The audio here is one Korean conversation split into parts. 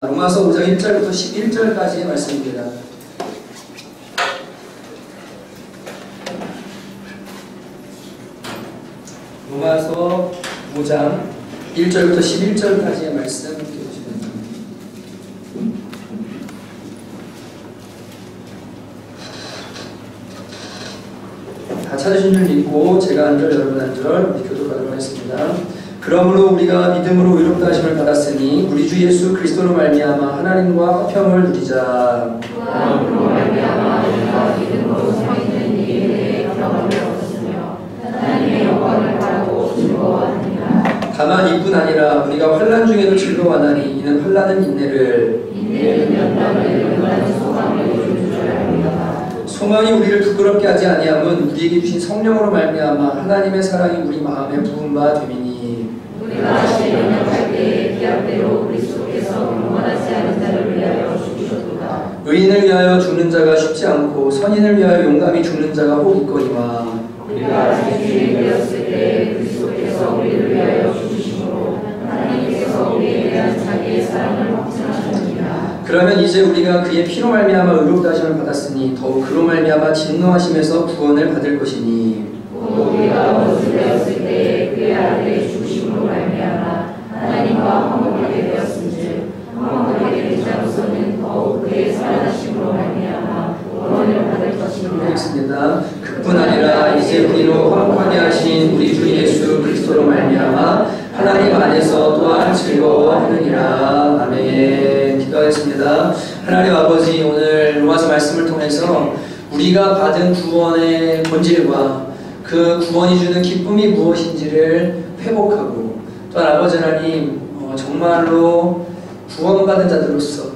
로마서 5장 1절부터 11절까지의 말씀입니다. 로마서 5장 1절부터 11절까지의 말씀 읽어주시면 됩니다. 다 찾으신 줄 믿고 제가 한 절 여러분 한 절 교독하도록 하겠습니다. 그러므로 우리가 믿음으로 의롭다 하심을 받았으니 우리 주 예수 그리스도로 말미암아 하나님과 화평을 누리자. 그러므로 말미암아 우리가 믿음으로 서있는 일에 대해 경험을 얻었으며 하나님의 영광을 바라고 즐거워하느니라. 다만 이뿐 아니라 우리가 환난 중에도 즐거워하나니 이는 환난은 인내를 면담을 이루는 소망을 이룰 줄 압니다. 소망이 우리를 부끄럽게 하지 아니함은 우리에게 주신 성령으로 말미암아 하나님의 사랑이 우리 마음에 부은 바 됨이니 우리가 다시 연약할 때에 기약대로 그리스도께서 영원하지 않은 자를 위하여 죽으셨도다. 의인을 위하여 죽는 자가 쉽지 않고 선인을 위하여 용감히 죽는 자가 혹 있거니와 우리가 아직 주인이 되었을 때 그리스도께서 우리를 위하여 죽으심으로 하나님께서 우리에 대한 자기의 사랑을 확증하셨느니라. 그러면 이제 우리가 그의 피로 말미암아 의롭다 하심을 받았으니 더욱 그로 말미암아 진노하심에서 구원을 받을 것이니 또 우리가 원수 되었을 때 그의 아들의 죽으심으로 말미암아 하나님과 화목하게 되었은즉 화목하게 된 자로서는 더욱 그의 살아나심으로 말미암아 구원을 받을 것입니다. 읽습니다. 그뿐 아니라 이제 우리로 화목하게 하신 우리 주 예수 그리스도로 말미암아 하나님 안에서 또한 즐거워하느니라. 아멘. 기도하겠습니다. 하나님 아버지, 오늘 로마서 말씀을 통해서 우리가 받은 구원의 본질과 그 구원이 주는 기쁨이 무엇인지를 회복하고, 또한 아버지 하나님 정말로 구원받은 자들로서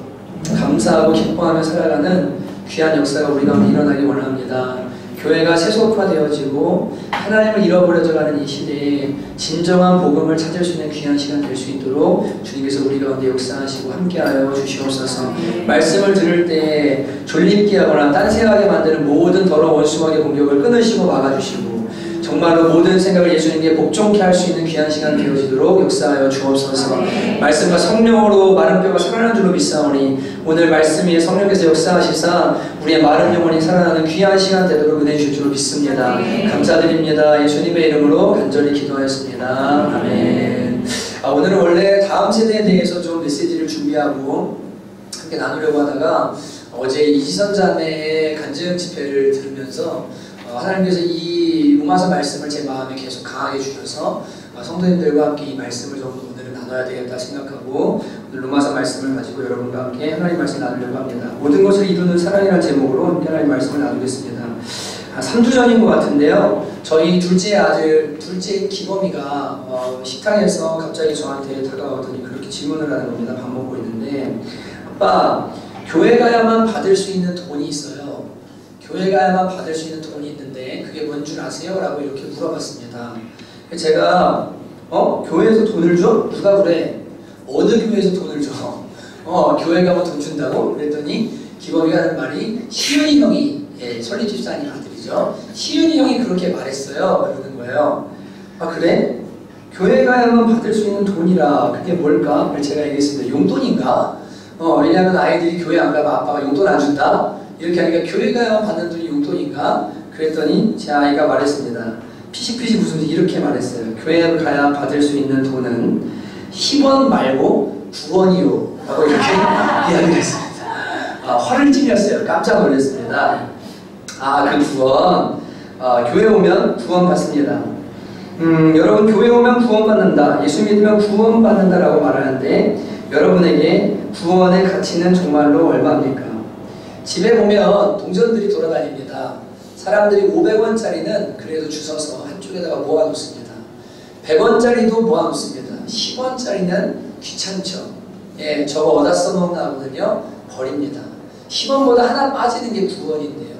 감사하고 기뻐하며 살아가는 귀한 역사가 우리 가운데 일어나기 원합니다. 교회가 세속화되어지고 하나님을 잃어버려져가는 이 시대에 진정한 복음을 찾을 수 있는 귀한 시간 될 수 있도록 주님께서 우리 가운데 역사하시고 함께하여 주시옵소서. 말씀을 들을 때 졸립게 하거나 딴생각하게 만드는 모든 더러운 원수마귀의 공격을 끊으시고 막아주시고 정말로 모든 생각을 예수님께 복종케 할 수 있는 귀한 시간 되어지도록 역사하여 주옵소서. 말씀과 성령으로 마른 뼈가 살아나는 줄로 믿사오니 오늘 말씀 위에 성령께서 역사하시사 우리의 마른 영혼이 살아나는 귀한 시간 되도록 은혜 주실 줄로 믿습니다. 감사드립니다. 예수님의 이름으로 간절히 기도하였습니다. 아멘. 오늘은 원래 다음 세대에 대해서 좀 메시지를 준비하고 함께 나누려고 하다가 어제 이지선 자매의 간증 집회를 들으면서 하나님께서 이 로마서 말씀을 제 마음에 계속 강하게 주셔서 성도님들과 함께 이 말씀을 좀 오늘은 나눠야 되겠다 생각하고 오늘 로마서 말씀을 가지고 여러분과 함께 하나님 말씀을 나누려고 합니다. 모든 것을 이루는 사랑이라는 제목으로 함께 하나님 말씀을 나누겠습니다. 3주 전인 것 같은데요. 저희 둘째 아들, 둘째 기범이가 식당에서 갑자기 저한테 다가오더니 그렇게 질문을 하는 겁니다. 밥 먹고 있는데, 아빠, 교회 가야만 받을 수 있는 돈이 있어요. 교회 가야만 받을 수 있는 돈이 있는데 그게 뭔 줄 아세요? 라고 이렇게 물어봤습니다. 제가 교회에서 돈을 줘? 누가 그래? 어느 교회에서 돈을 줘? 교회 가면 돈 준다고? 그랬더니 기범이가 하는 말이 시윤이 형이, 설립집사님 아들이죠, 시윤이 형이 그렇게 말했어요. 그러는 거예요. 아 그래? 교회 가야만 받을 수 있는 돈이라 그게 뭘까? 제가 얘기했습니다. 용돈인가? 왜냐하면 아이들이 교회 안 가면 아빠가 용돈 안 준다? 이렇게 하니까 교회 가야만 받는 돈이 용돈인가? 그랬더니 제 아이가 말했습니다. 피식피식 웃으면서 이렇게 말했어요. 교회 가야 받을 수 있는 돈은 10원 말고 9원이요 라고 이렇게 이야기를 했습니다. 화를 찔렸어요. 깜짝 놀랐습니다. 그 9원, 교회 오면 9원 받습니다. 여러분, 교회 오면 구원 받는다, 예수 믿으면 구원 받는다 라고 말하는데 여러분에게 구원의 가치는 정말로 얼마입니까? 집에 보면 동전들이 돌아다닙니다. 사람들이 500원짜리는 그래도 주워서 한쪽에다가 모아놓습니다. 100원짜리도 모아놓습니다. 10원짜리는 귀찮죠. 저거 어디다 써먹나 하거든요. 버립니다. 10원보다 하나 빠지는 게 9원인데요.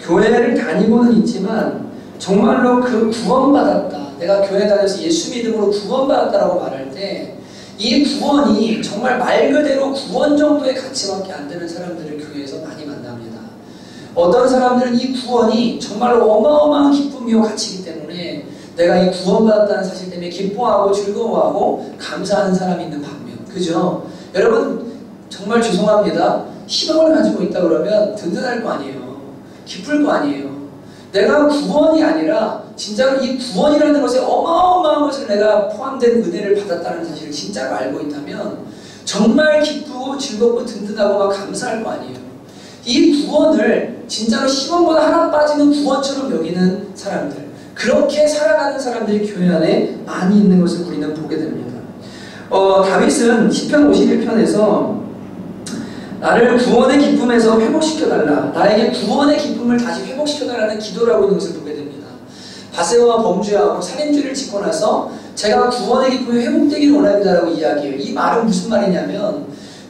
교회를 다니고는 있지만 정말로 그 구원받았다, 내가 교회 다녀서 예수 믿음으로 구원받았다라고 말할 때 이 구원이 정말 말 그대로 구원 정도의 가치밖에 안 되는 사람들을 교회에서 많이 만납니다. 어떤 사람들은 이 구원이 정말로 어마어마한 기쁨이요 가치이기 때문에 내가 이 구원받았다는 사실 때문에 기뻐하고 즐거워하고 감사하는 사람이 있는 반면, 그죠? 여러분, 정말 죄송합니다. 희망을 가지고 있다 그러면 든든할 거 아니에요. 기쁠 거 아니에요. 내가 구원이 아니라 진짜로 이 구원이라는 것에 어마어마한 것을 내가 포함된 은혜를 받았다는 사실을 진짜로 알고 있다면 정말 기쁘고 즐겁고 든든하고 막 감사할 거 아니에요. 이 구원을 진짜로 시몬보다 하나 빠지는 구원처럼 여기는 사람들, 그렇게 살아가는 사람들이 교회 안에 많이 있는 것을 우리는 보게 됩니다. 다윗은 시편 51편에서 나를 구원의 기쁨에서 회복시켜달라, 나에게 구원의 기쁨을 다시 회복시켜달라는 기도를 하고 있는 것을 보게 됩니다. 바세바와 범죄하고 살인죄를 짓고 나서 제가 구원의 기쁨이 회복되기를 원합니다라고 이야기해요. 이 말은 무슨 말이냐면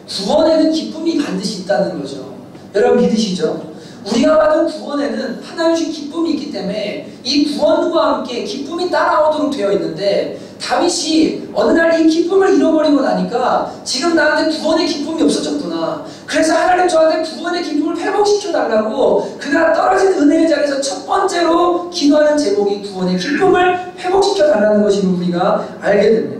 구원에는 기쁨이 반드시 있다는 거죠. 여러분 믿으시죠? 우리가 받은 구원에는 하나님의 기쁨이 있기 때문에 이 구원과 함께 기쁨이 따라오도록 되어 있는데, 다윗이 어느 날 이 기쁨을 잃어버리고 나니까 지금 나한테 구원의 기쁨이 없어졌구나, 그래서 하나님 저한테 구원의 기쁨을 회복시켜달라고 그가 떨어진 은혜의 자리에서 첫 번째로 기도하는 제목이 구원의 기쁨을 회복시켜달라는 것임을 우리가 알게 됩니다.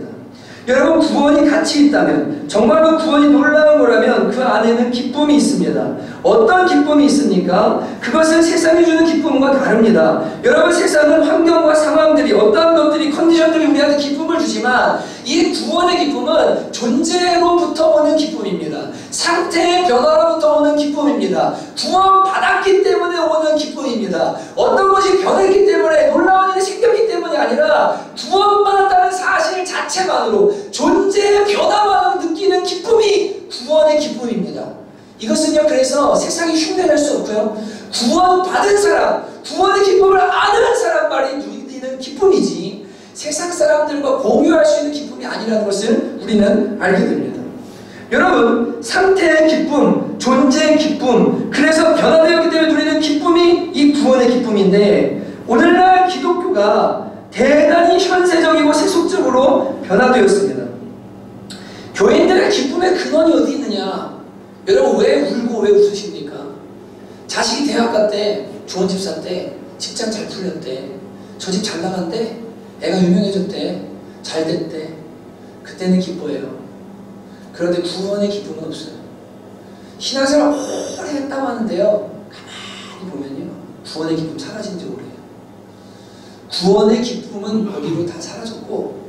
여러분, 구원이 가치 있다면, 정말로 구원이 놀라운 거라면 그 안에는 기쁨이 있습니다. 어떤 기쁨이 있습니까? 그것은 세상이 주는 기쁨과 다릅니다. 여러분, 세상은 환경과 상황들이, 어떤 것들이, 컨디션들이 우리한테 기쁨을 주지만 이 구원의 기쁨은 존재로부터 오는 기쁨입니다. 상태의 변화로부터 오는 기쁨입니다. 구원받았기 때문에 오는 기쁨입니다. 어떤 것이 변했기 때문에, 놀라운 일이 생겼기 때문이 아니라 구원받았다는 사실 자체만으로, 존재의 변화만으로 느끼는 기쁨이 구원의 기쁨입니다. 이것은요, 그래서 세상이 흉내낼 수 없고요, 구원받은 사람, 구원의 기쁨을 아는 사람만이 누리는 기쁨이지 세상 사람들과 공유할 수 있는 기쁨이 아니라는 것을 우리는 알게 됩니다. 여러분, 상태의 기쁨, 존재의 기쁨, 그래서 변화되었기 때문에 누리는 기쁨이 이 구원의 기쁨인데, 오늘날 기독교가 대단히 현세적이고 세속적으로 변화되었습니다. 교인들의 기쁨의 근원이 어디 있느냐? 여러분, 왜 울고 왜 웃으십니까? 자식이 대학 갔대, 좋은 집 샀대, 직장 잘 풀렸대, 저 집 잘 나간대, 애가 유명해졌대, 잘 됐대. 그때는 기뻐해요. 그런데 구원의 기쁨은 없어요. 신앙생활 오래 했다고 하는데요, 가만히 보면요, 구원의 기쁨 사라진 지 오래예요. 구원의 기쁨은 어디로 다 사라졌고,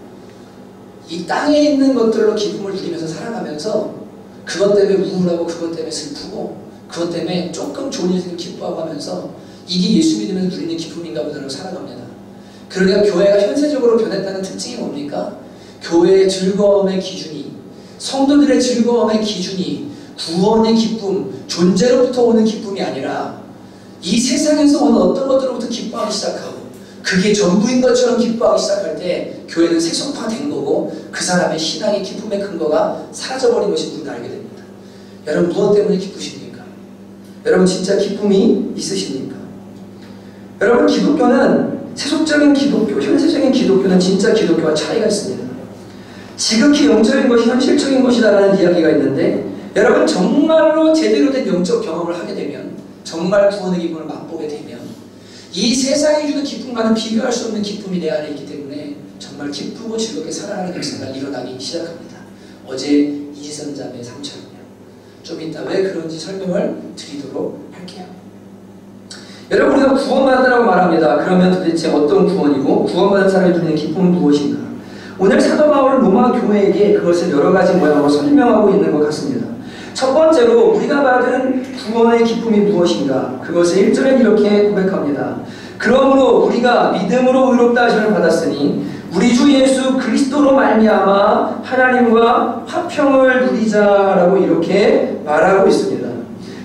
이 땅에 있는 것들로 기쁨을 누리면서 살아가면서 그것 때문에 우울하고, 그것 때문에 슬프고, 그것 때문에 조금 좋은 일을 기뻐하고 하면서 이게 예수 믿으면서 누리는 기쁨인가 보다라고 살아갑니다. 그러니까 교회가 현세적으로 변했다는 특징이 뭡니까? 교회의 즐거움의 기준이, 성도들의 즐거움의 기준이 구원의 기쁨, 존재로부터 오는 기쁨이 아니라 이 세상에서 오는 어떤 것들로부터 기뻐하기 시작하고, 그게 전부인 것처럼 기뻐하기 시작할 때 교회는 세속화된 거고, 그 사람의 신앙의 기쁨의 근거가 사라져버린 것이 우리는 알게 됩니다. 여러분, 무엇 때문에 기쁘십니까? 여러분, 진짜 기쁨이 있으십니까? 여러분, 기독교는 세속적인 기독교, 현세적인 기독교는 진짜 기독교와 차이가 있습니다. 지극히 영적인 것이 현실적인 것이다라는 이야기가 있는데, 여러분, 정말로 제대로 된 영적 경험을 하게 되면, 정말 구원의 기쁨을 맛보게 되면, 이 세상이 주는 기쁨과는 비교할 수 없는 기쁨이 내 안에 있기 때문에 정말 기쁘고 즐겁게 살아가는 역사가 일어나기 시작합니다. 어제 이지선 자매의 상처는요, 좀 이따 왜 그런지 설명을 드리도록 할게요. 여러분, 우리가 구원받았다고 말합니다. 그러면 도대체 어떤 구원이고 구원받은 사람이 누리는 기쁨은 무엇인가? 오늘 사도 바울은 로마 교회에게 그것을 여러 가지 모양으로 설명하고 있는 것 같습니다. 첫 번째로 우리가 받은 구원의 기쁨이 무엇인가? 그것을 1절에 이렇게 고백합니다. 그러므로 우리가 믿음으로 의롭다 하심을 받았으니 우리 주 예수 그리스도로 말미암아 하나님과 화평을 누리자라고 이렇게 말하고 있습니다.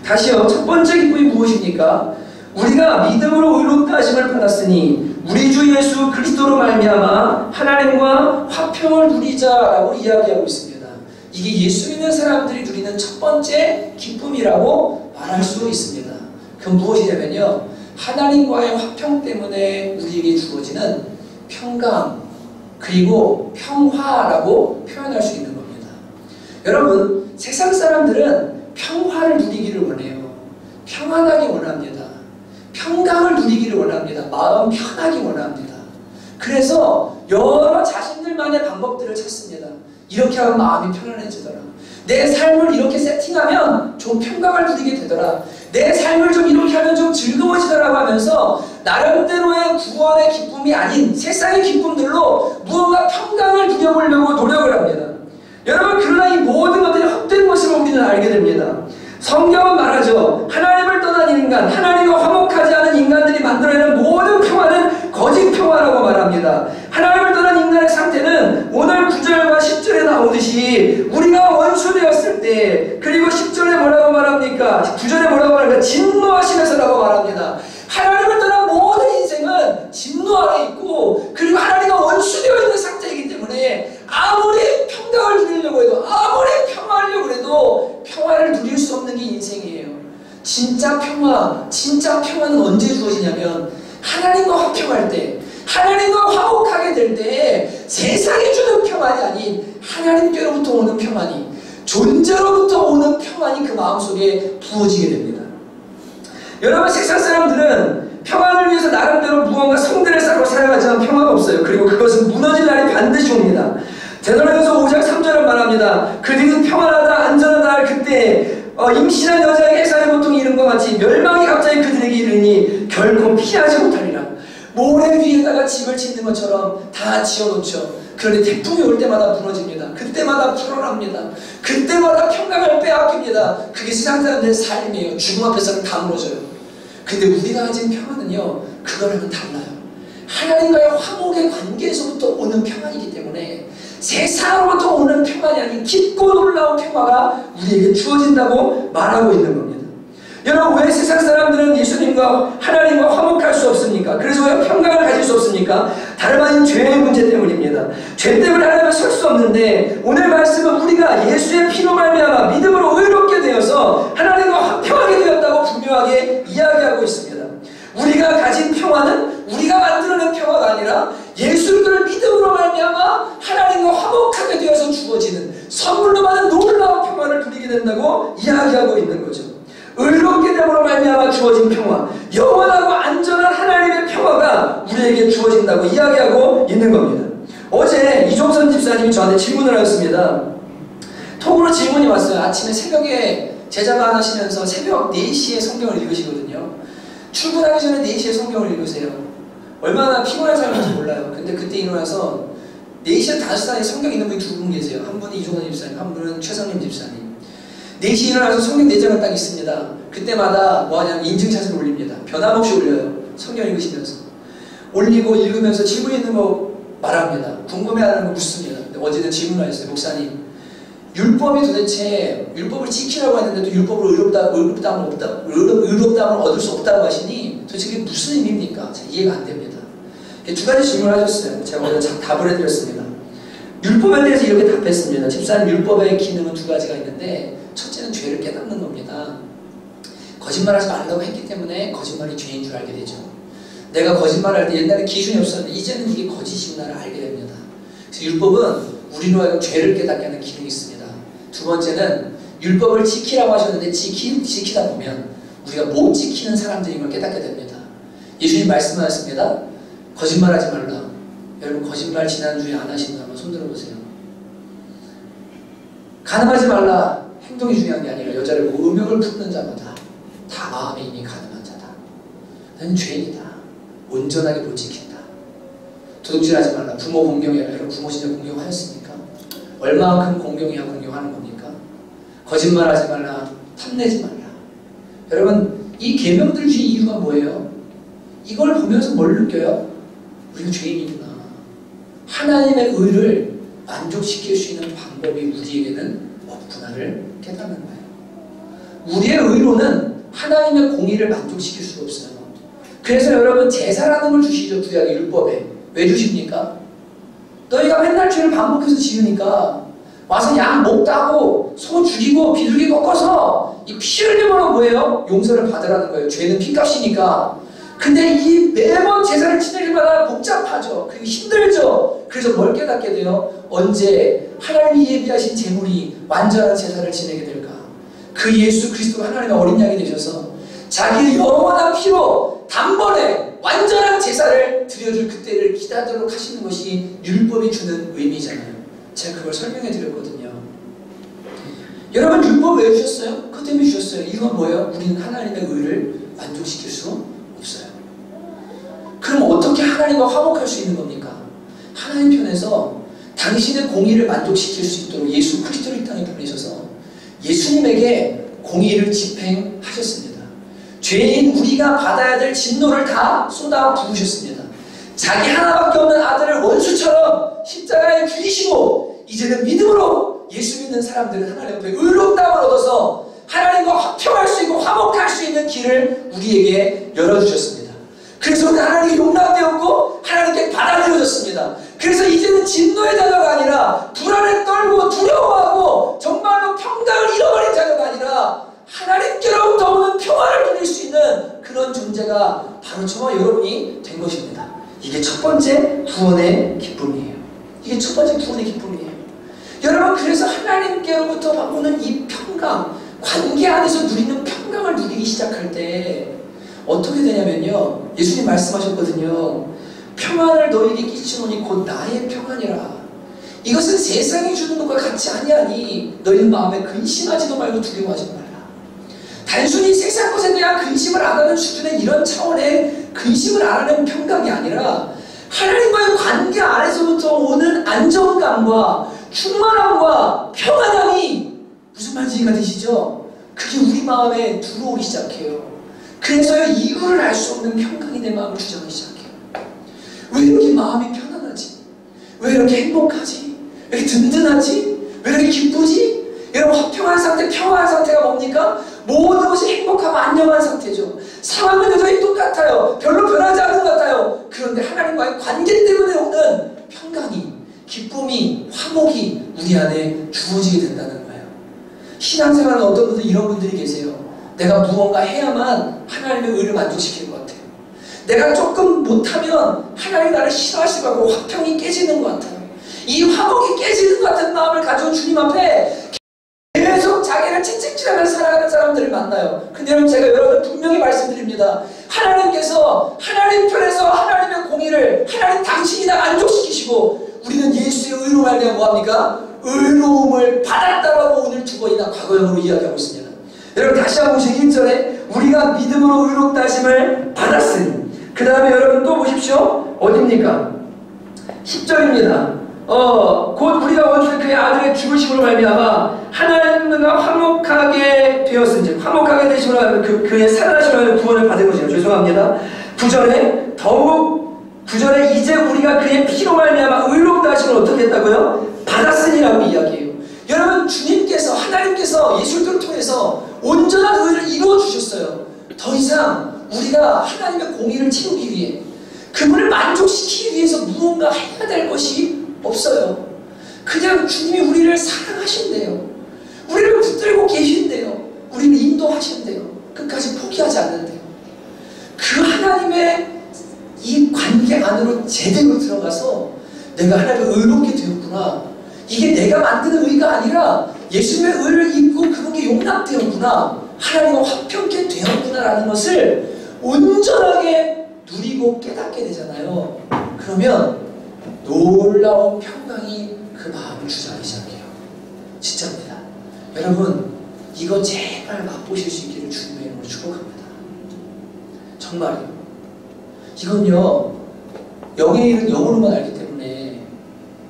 다시요, 첫 번째 기쁨이 무엇입니까? 우리가 믿음으로 의롭다 하심을 받았으니 우리 주 예수 그리스도로 말미암아 하나님과 화평을 누리자라고 이야기하고 있습니다. 이게 예수 믿는 사람들이 누리는 첫 번째 기쁨이라고 말할 수 있습니다. 그건 무엇이냐면요, 하나님과의 화평 때문에 우리에게 주어지는 평강, 그리고 평화라고 표현할 수 있는 겁니다. 여러분, 세상 사람들은 평화를 누리기를 원해요. 평안하기 원합니다. 평강을 누리기를 원합니다. 마음 편하기 원합니다. 그래서 여러 자신들만의 방법들을 찾습니다. 이렇게 하면 마음이 편안해지더라. 내 삶을 이렇게 세팅해 좀 평강을 누리게 되더라. 내 삶을 좀 이렇게 하면 좀 즐거워지더라고 하면서 나름대로의 구원의 기쁨이 아닌 세상의 기쁨들로 무언가 평강을 누려보려고 노력을 합니다. 여러분, 그러나 이 모든 것들이 헛된 것을 우리는 알게 됩니다. 성경은 말하죠. 하나님을 떠난 인간, 하나님과 화목하지 않은 인간들이 만들어내는 모든 평화는 거짓 평화라고 말합니다. 하나님을 떠난 인간의 상태는 오늘 9절과 10절에 나오듯이 우리가 원수되었을 때, 그리고 10절에 뭐라고 말합니까? 9절에 뭐라고 말합니까? 진노하시면서라고 말합니다. 하나님을 떠난 모든 인생은 진노 아래 있고, 그리고 하나님과 원수되어 있는 상태이기 때문에 아무리 평강을 누리려고 해도, 아무리 평화하려고 해도 평화를 누릴 수 없는 게 인생이에요. 진짜 평화는 언제 주어지냐면 하나님과 화평할 때, 하나님과 화목하게 될 때 세상이 주는 평안이 아닌 하나님께로부터 오는 평안이, 존재로부터 오는 평안이 그 마음속에 부어지게 됩니다. 여러분, 세상 사람들은 평안을 위해서 나름대로 무언가 성대를 쌓고 살아가지만 평화가 없어요. 그리고 그것은 무너질 날이 반드시 옵니다. 데살로니가서 5장 3절은 말합니다. 그들이 평안하다 안전하다 할 그때 임신한 여자에게 해산의 고통이 이른 것 같이 멸망이 갑자기 그들에게 이르니 결코 피하지 못하리라. 모래 위에다가 집을 짓는 것처럼 다 지어놓죠. 그런데 태풍이 올 때마다 무너집니다. 그때마다 불어납니다. 그때마다 평강을 빼앗깁니다. 그게 세상 사람들의 삶이에요. 죽음 앞에서는 다 무너져요. 근데 우리가 가진 평안은요, 그거랑은 달라요. 하나님과의 화목의 관계에서부터 오는 평안이기 때문에 세상으로부터 오는 평안이 아닌 깊고 놀라운 평화가 우리에게 주어진다고 말하고 있는 겁니다. 여러분, 왜 세상 사람들은 예수님과 하나님과 화목할 수 없습니까? 그래서 왜 평강을 가질 수 없습니까? 다름 아닌 죄의 문제 때문입니다. 죄 때문에 하나님을 설 수 없는데, 오늘 말씀은 우리가 예수의 피로 말미암아 믿음으로 의롭게 되어서 하나님과 화평하게 되었다고 분명하게 이야기하고 있습니다. 우리가 가진 평화는 우리가 만들어낸 평화가 아니라 예수를 믿음으로 말미암아 하나님과 화목하게 되어서 주어지는 선물로 받은 놀라운 평화를 누리게 된다고 이야기하고 있는 거죠. 의롭게 됨으로 말미암아 주어진 평화, 영원하고 안전한 하나님의 평화가 우리에게 주어진다고 이야기하고 있는 겁니다. 어제 이종선 집사님이 저한테 질문을 하셨습니다. 톡으로 질문이 왔어요. 아침에 새벽에 제자반 하시면서 새벽 4시에 성경을 읽으시거든요. 출근하기 전에 4시에 성경을 읽으세요. 얼마나 피곤한 삶인지 몰라요. 근데 그때 일어나서 4시에 5시에 성경 읽는 분이 2분 계세요. 한 분이 이종선 집사님, 한 분은 최성림 집사님. 4시에 일어나서 성경 4장을 딱 있습니다. 그때마다 뭐 하냐면 인증샷을 올립니다. 변함없이 올려요. 성경 읽으시면서. 올리고 읽으면서 질문 있는 거 말합니다. 궁금해하는 거 묻습니다. 근데 어제는 질문을 하셨어요. 목사님, 율법이 도대체 율법을 지키라고 했는데도 율법을 의롭다함을 얻을 수 없다고 하시니 도대체 그게 무슨 의미입니까? 잘 이해가 안 됩니다. 2가지 질문을 하셨어요. 제가 어제 답을 해드렸습니다. 율법에 대해서 이렇게 답했습니다. 집사님, 율법의 기능은 2가지가 있는데 첫째는 죄를 깨닫는 겁니다. 거짓말하지 말라고 했기 때문에 거짓말이 죄인 줄 알게 되죠. 내가 거짓말할 때 옛날에 기준이 없었는데 이제는 이게 거짓이구나를 알게 됩니다. 그래서 율법은 우리로 하여금 죄를 깨닫게 하는 기능이 있습니다. 2번째는 율법을 지키라고 하셨는데 지키다 보면 우리가 못 지키는 사람들인 걸 깨닫게 됩니다. 예수님 말씀하셨습니다. 거짓말하지 말라. 여러분, 거짓말 지난주에 안 하신 분 한번 손 들어보세요. 가늠하지 말라. 행동이 중요한 게 아니라 여자를 보고 음욕을 품는 자마다 다 마음에 이미 가늠한 자다. 나는 죄인이다. 온전하게 못 지킨다. 도둑질하지 말라. 부모 공경해라. 여러분, 부모 진짜 공경하였습니까? 얼마만큼 공경해야 공경하는 겁니까? 거짓말하지 말라. 탐내지 말라. 여러분, 이 계명들 주의 이유가 뭐예요? 이걸 보면서 뭘 느껴요? 우리가 죄인이구나. 하나님의 의를 만족시킬 수 있는 방법이 우리에게는 없구나를 깨닫는 거예요. 우리의 의로는 하나님의 공의를 만족시킬 수가 없어요. 그래서 여러분, 제사라는 걸 주시죠. 구약의 율법에. 왜 주십니까? 너희가 맨날 죄를 반복해서 지으니까 와서 양 목 따고 소 죽이고 비둘기 꺾어서 이 피 흘리면 뭐예요? 용서를 받으라는 거예요. 죄는 피값이니까. 근데 이 매번 제사를 지낼 때마다 복잡하죠. 그리고 힘들죠. 그래서 뭘 깨닫게 돼요? 언제 하나님이 예비하신 제물이 완전한 제사를 지내게 될까? 그 예수 그리스도가 하나님의 어린 양이 되셔서 자기의 영원한 피로 단번에 완전한 제사를 드려줄 그때를 기다리도록 하시는 것이 율법이 주는 의미잖아요. 제가 그걸 설명해 드렸거든요. 여러분, 율법 왜 주셨어요? 그것 때문에 주셨어요. 우리는 하나님의 의를 만족시킬 수 없어요. 그럼 어떻게 하나님과 화목할 수 있는 겁니까? 하나님 편에서 당신의 공의를 만족시킬 수 있도록 예수 그리스도를 이 땅에 보내셔서 예수님에게 공의를 집행하셨습니다. 죄인 우리가 받아야 될 진노를 다 쏟아 부으셨습니다. 자기 하나밖에 없는 아들을 원수처럼 십자가에 죽이시고 이제는 믿음으로 예수 믿는 사람들은 하나님 앞에 의롭다함을 얻어서 하나님과 화평할 수 있고 화목할 수 있는 길을 우리에게 열어주셨습니다. 그래서 우리는 하나님께 용납되었고 하나님께 받아들여졌습니다. 그래서 이제는 진노의 자녀가 아니라 불안에 떨고 두려워하고 정말로 평강을 잃어버린 자녀가 아니라 하나님께로부터 오는 평화를 누릴 수 있는 그런 존재가 바로 저와 여러분이 된 것입니다. 이게 첫 번째 구원의 기쁨이에요. 이게 첫 번째 구원의 기쁨이에요. 여러분, 그래서 하나님께로부터 오는 이 평강, 관계 안에서 누리는 평강을 누리기 시작할 때 어떻게 되냐면요, 예수님 말씀하셨거든요. 평안을 너희에게 끼치노니 곧 나의 평안이라. 이것은 세상이 주는 것과 같지 아니하니 너희는 마음에 근심하지도 말고 두려워하지 말라. 단순히 세상 것에 대한 근심을 안 하는 수준의 이런 차원의 근심을 안 하는 평강이 아니라 하나님과의 관계 안에서부터 오는 안정감과 충만함과 평안함이 무슨 말인지 이해가 되시죠? 그게 우리 마음에 들어오기 시작해요. 그래서요, 이유를 알 수 없는 평강이 내 마음을 주장하기 시작해요. 왜 이렇게 마음이 편안하지? 왜 이렇게 행복하지? 왜 이렇게 든든하지? 왜 이렇게 기쁘지? 여러분, 화평한 상태, 평안한 상태가 뭡니까? 모든 것이 행복하고 안녕한 상태죠. 상황은 여전히 똑같아요. 별로 변하지 않은 것 같아요. 그런데 하나님과의 관계 때문에 오는 평강이, 기쁨이, 화목이 우리 안에 주어지게 된다는 거예요. 신앙생활은 어떤 분들 이런 분들이 계세요. 내가 무언가 해야만 하나님의 의를 만족시키는 것 같아요. 내가 조금 못하면 하나님 나를 싫어하실 것 같고 화평이 깨지는 것 같아요. 이 화목이 깨지는 것 같은 마음을 가지고 주님 앞에 계속 자기를 채찍질하면서 살아가는 사람들을 만나요. 근데 여러분, 제가 여러분 분명히 말씀드립니다. 하나님께서 하나님 편에서 하나님의 공의를 하나님 당신이 다 만족시키시고 우리는 예수의 의로 말미암아 뭐합니까? 의로움을 받았다라고 오늘 두 번이나 과거형으로 이야기하고 있습니다. 여러분, 다시 한번 보시죠. 1절에 우리가 믿음으로 의롭다 하심을 받았으니, 그 다음에 여러분 또 보십시오. 어딥니까? 10절입니다. 곧 우리가 원수 그의 아들의 죽으심으로 말미암아 하나님과 화목하게 되었은즉, 화목하게 되심으로 말미암아 그의 살아나심으로 구원을 받은 것이죠. 죄송합니다. 9절에 더욱 9절에 이제 우리가 그의 피로 말미암아 의롭다 하심을 어떻게 했다고요? 받았으니라고 이야기해요. 여러분, 주님께서 하나님께서 예수를 통해서 온전한 의를 이루어 주셨어요. 더 이상 우리가 하나님의 공의를 채우기 위해, 그분을 만족시키기 위해서 무언가 해야 될 것이 없어요. 그냥 주님이 우리를 사랑하신대요. 우리를 붙들고 계신대요. 우리를 인도하신대요. 끝까지 포기하지 않는데요. 그 하나님의 이 관계 안으로 제대로 들어가서 내가 하나님을 의롭게 되었구나, 이게 내가 만드는 의가 아니라 예수님의 의를 입고 그분께 용납되었구나, 하나님과 화평케 되었구나라는 것을 온전하게 누리고 깨닫게 되잖아요. 그러면 놀라운 평강이 그 마음을 주장하기 시작해요. 진짜입니다. 여러분, 이거 제발 맛보실 수 있기를 주님의 이름으로 축복합니다. 정말요. 이건요, 영의 일은 영으로만 알기 때문에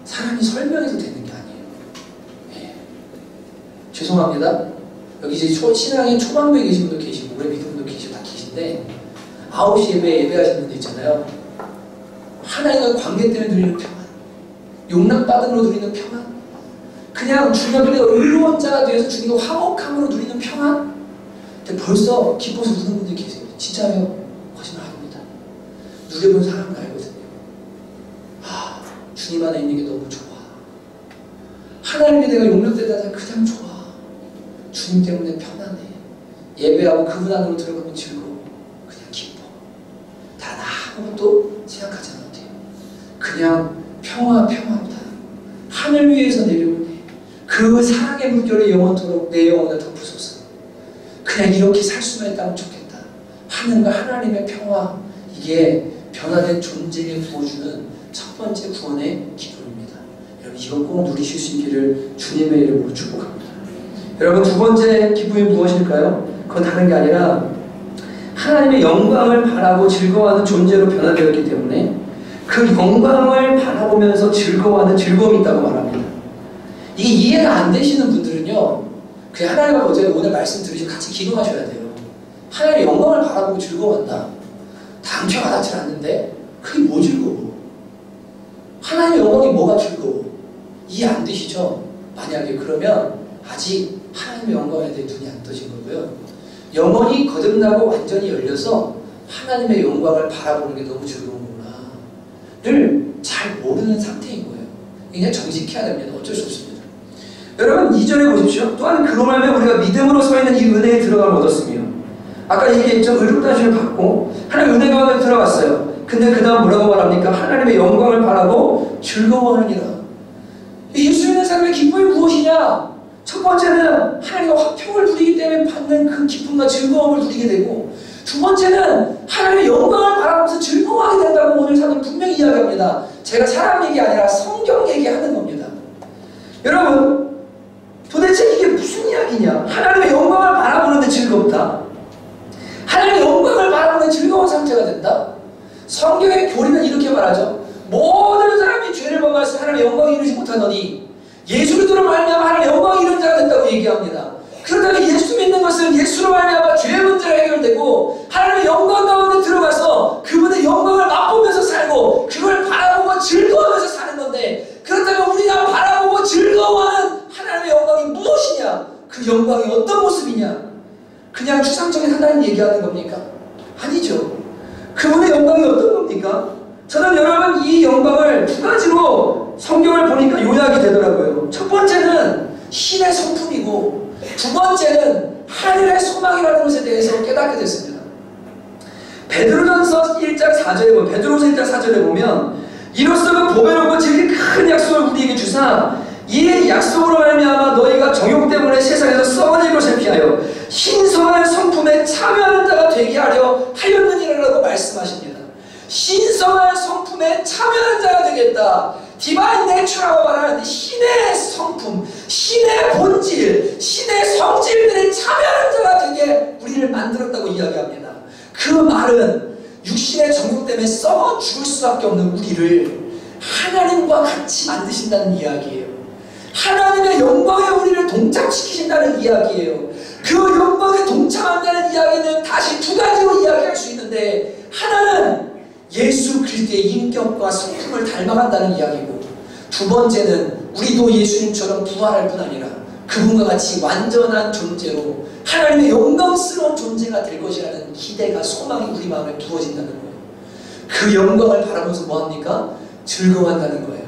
사람이 설명해서 되는 게 아니에요. 네. 죄송합니다. 여기 이제 신앙의 초반부에 계신 분도 계시고 오래 믿은 분도 계시고 다 계신데 9시 예배하시는 분도 있잖아요. 하나님과의 관계 때문에 누리는 평안, 용납받음으로 누리는 평안, 그냥 주님 앞에 의로운 자가 되어서 주님과 화목함으로 누리는 평안. 근데 벌써 기뻐서 우는 분들이 계세요. 진짜요? 거짓말 아닙니다. 누려본 사람은 알거든요. 주님 안에 있는 게 너무 좋아. 하나님께 내가 용납되다 그냥 좋아. 주님 때문에 편안해. 예배하고 그분 안으로 들어가면 즐거워. 그냥 기뻐. 다른 아무것도 생각하지 않아도 돼요. 그냥 평화다. 하늘 위에서 내려오네. 그 사랑의 물결이 영원토록 내 영혼을 덮으소서. 그냥 이렇게 살 수만 있다면 좋겠다. 하늘과 하나님의 평화, 이게 변화된 존재에 부어주는 첫 번째 구원의 기쁨입니다. 여러분, 이거 꼭 누리실 수 있기를 주님의 이름으로 축복합니다. 여러분, 두 번째 기쁨이 무엇일까요? 그건 다른 게 아니라 하나님의 영광을 바라고 즐거워하는 존재로 변화되었기 때문에 그 영광을 바라보면서 즐거워하는 즐거움이 있다고 말합니다. 이게 이해가 안 되시는 분들은요, 그 하나님과 어제 오늘 말씀 들으시고 같이 기도하셔야 돼요. 하나님의 영광을 바라보고 즐거워한다. 당최 와닿지 않는데 그게 뭐 즐거워? 하나님의 영광이 뭐가 즐거워? 이해 안 되시죠? 만약에 그러면 아직 하나님의 영광에 대해 눈이 안 떠진 거고요. 영혼이 거듭나고 완전히 열려서 하나님의 영광을 바라보는 게 너무 즐거운구나 를 잘 모르는 상태인 거예요. 그냥 정직해야 됩니다. 어쩔 수 없습니다. 여러분 2절에 보십시오. 또한 그로 말미암아 우리가 믿음으로 서 있는 이 은혜에 들어감을 얻었으며, 아까 얘기했죠. 의롭다심을 받고 하나님 은혜 가운데 들어갔어요. 근데 그 다음 뭐라고 말합니까? 하나님의 영광을 바라고 즐거워하느니라. 예수 믿는 사람의 기쁨이 무엇이냐? 첫 번째는 하나님과 화평을 누리기 때문에 받는 그 기쁨과 즐거움을 누리게 되고, 두 번째는 하나님의 영광을 바라보면서 즐거워하게 된다고 오늘 사도는 분명히 이야기합니다. 제가 사람 얘기 아니라 성경 얘기하는 겁니다. 여러분, 도대체 이게 무슨 이야기냐? 하나님의 영광을 바라보는데 즐겁다. 하나님의 영광을 바라보는 즐거운 상태가 된다. 성경의 교리는 이렇게 말하죠. 모든 사람이 죄를 범하여서 하나님의 영광에 이르지 못하노니 예수 그리스도로 말미암아 하나님의 영광에 이른 자가 된다고 얘기합니다. 그렇다면 예수 믿는 것은 예수로 말미암아 죄의 문제가 해결되고 하나님의 영광 가운데 들어가서 그분의 영광을 맛보면서 살고 그걸 바라보고 즐거워하면서 사는 건데, 그렇다면 우리가 바라보고 즐거워하는 하나님의 영광이 무엇이냐? 그 영광이 어떤 모습이냐? 그냥 추상적인 하나님 얘기하는 겁니까? 아니죠. 그분의 영광이 어떤 겁니까? 저는 여러분 이 영광을 두 가지로 성경을 보니까 요약이 되더라고요. 첫 번째는 신의 성품이고, 두 번째는 하늘의 소망이라는 것에 대해서 깨닫게 됐습니다. 베드로전서 1장 4절에 보면, 베드로서 1장 4절에 보면 이로써 그 보배롭고 제일 큰 약속을 우리에게 주사 이 약속으로 말미암아 너희가 정욕 때문에 세상에서 썩어질 것을 피하여 신성한 성품에 참여하는 자가 되게 하려 하였느니라고 말씀하십니다. 신성한 성품에 참여하는 자가 되겠다. 디바인 내추라고 말하는데 신의 성품, 신의 본질, 신의 성질들에 참여하는 자가 되게 우리를 만들었다고 이야기합니다. 그 말은 육신의 정욕 때문에 썩어 죽을 수밖에 없는 우리를 하나님과 같이 만드신다는 이야기예요. 하나님의 영광에 우리를 동참시키신다는 이야기예요. 그 영광에 동참한다는 이야기는 다시 두 가지로 이야기할 수 있는데, 하나는 예수 그리스도의 인격과 성품을 닮아간다는 이야기고, 두 번째는 우리도 예수님처럼 부활할 뿐 아니라 그분과 같이 완전한 존재로 하나님의 영광스러운 존재가 될 것이라는 기대가, 소망이 우리 마음에 부어진다는 거예요. 그 영광을 바라보면서 뭐합니까? 즐거워한다는 거예요.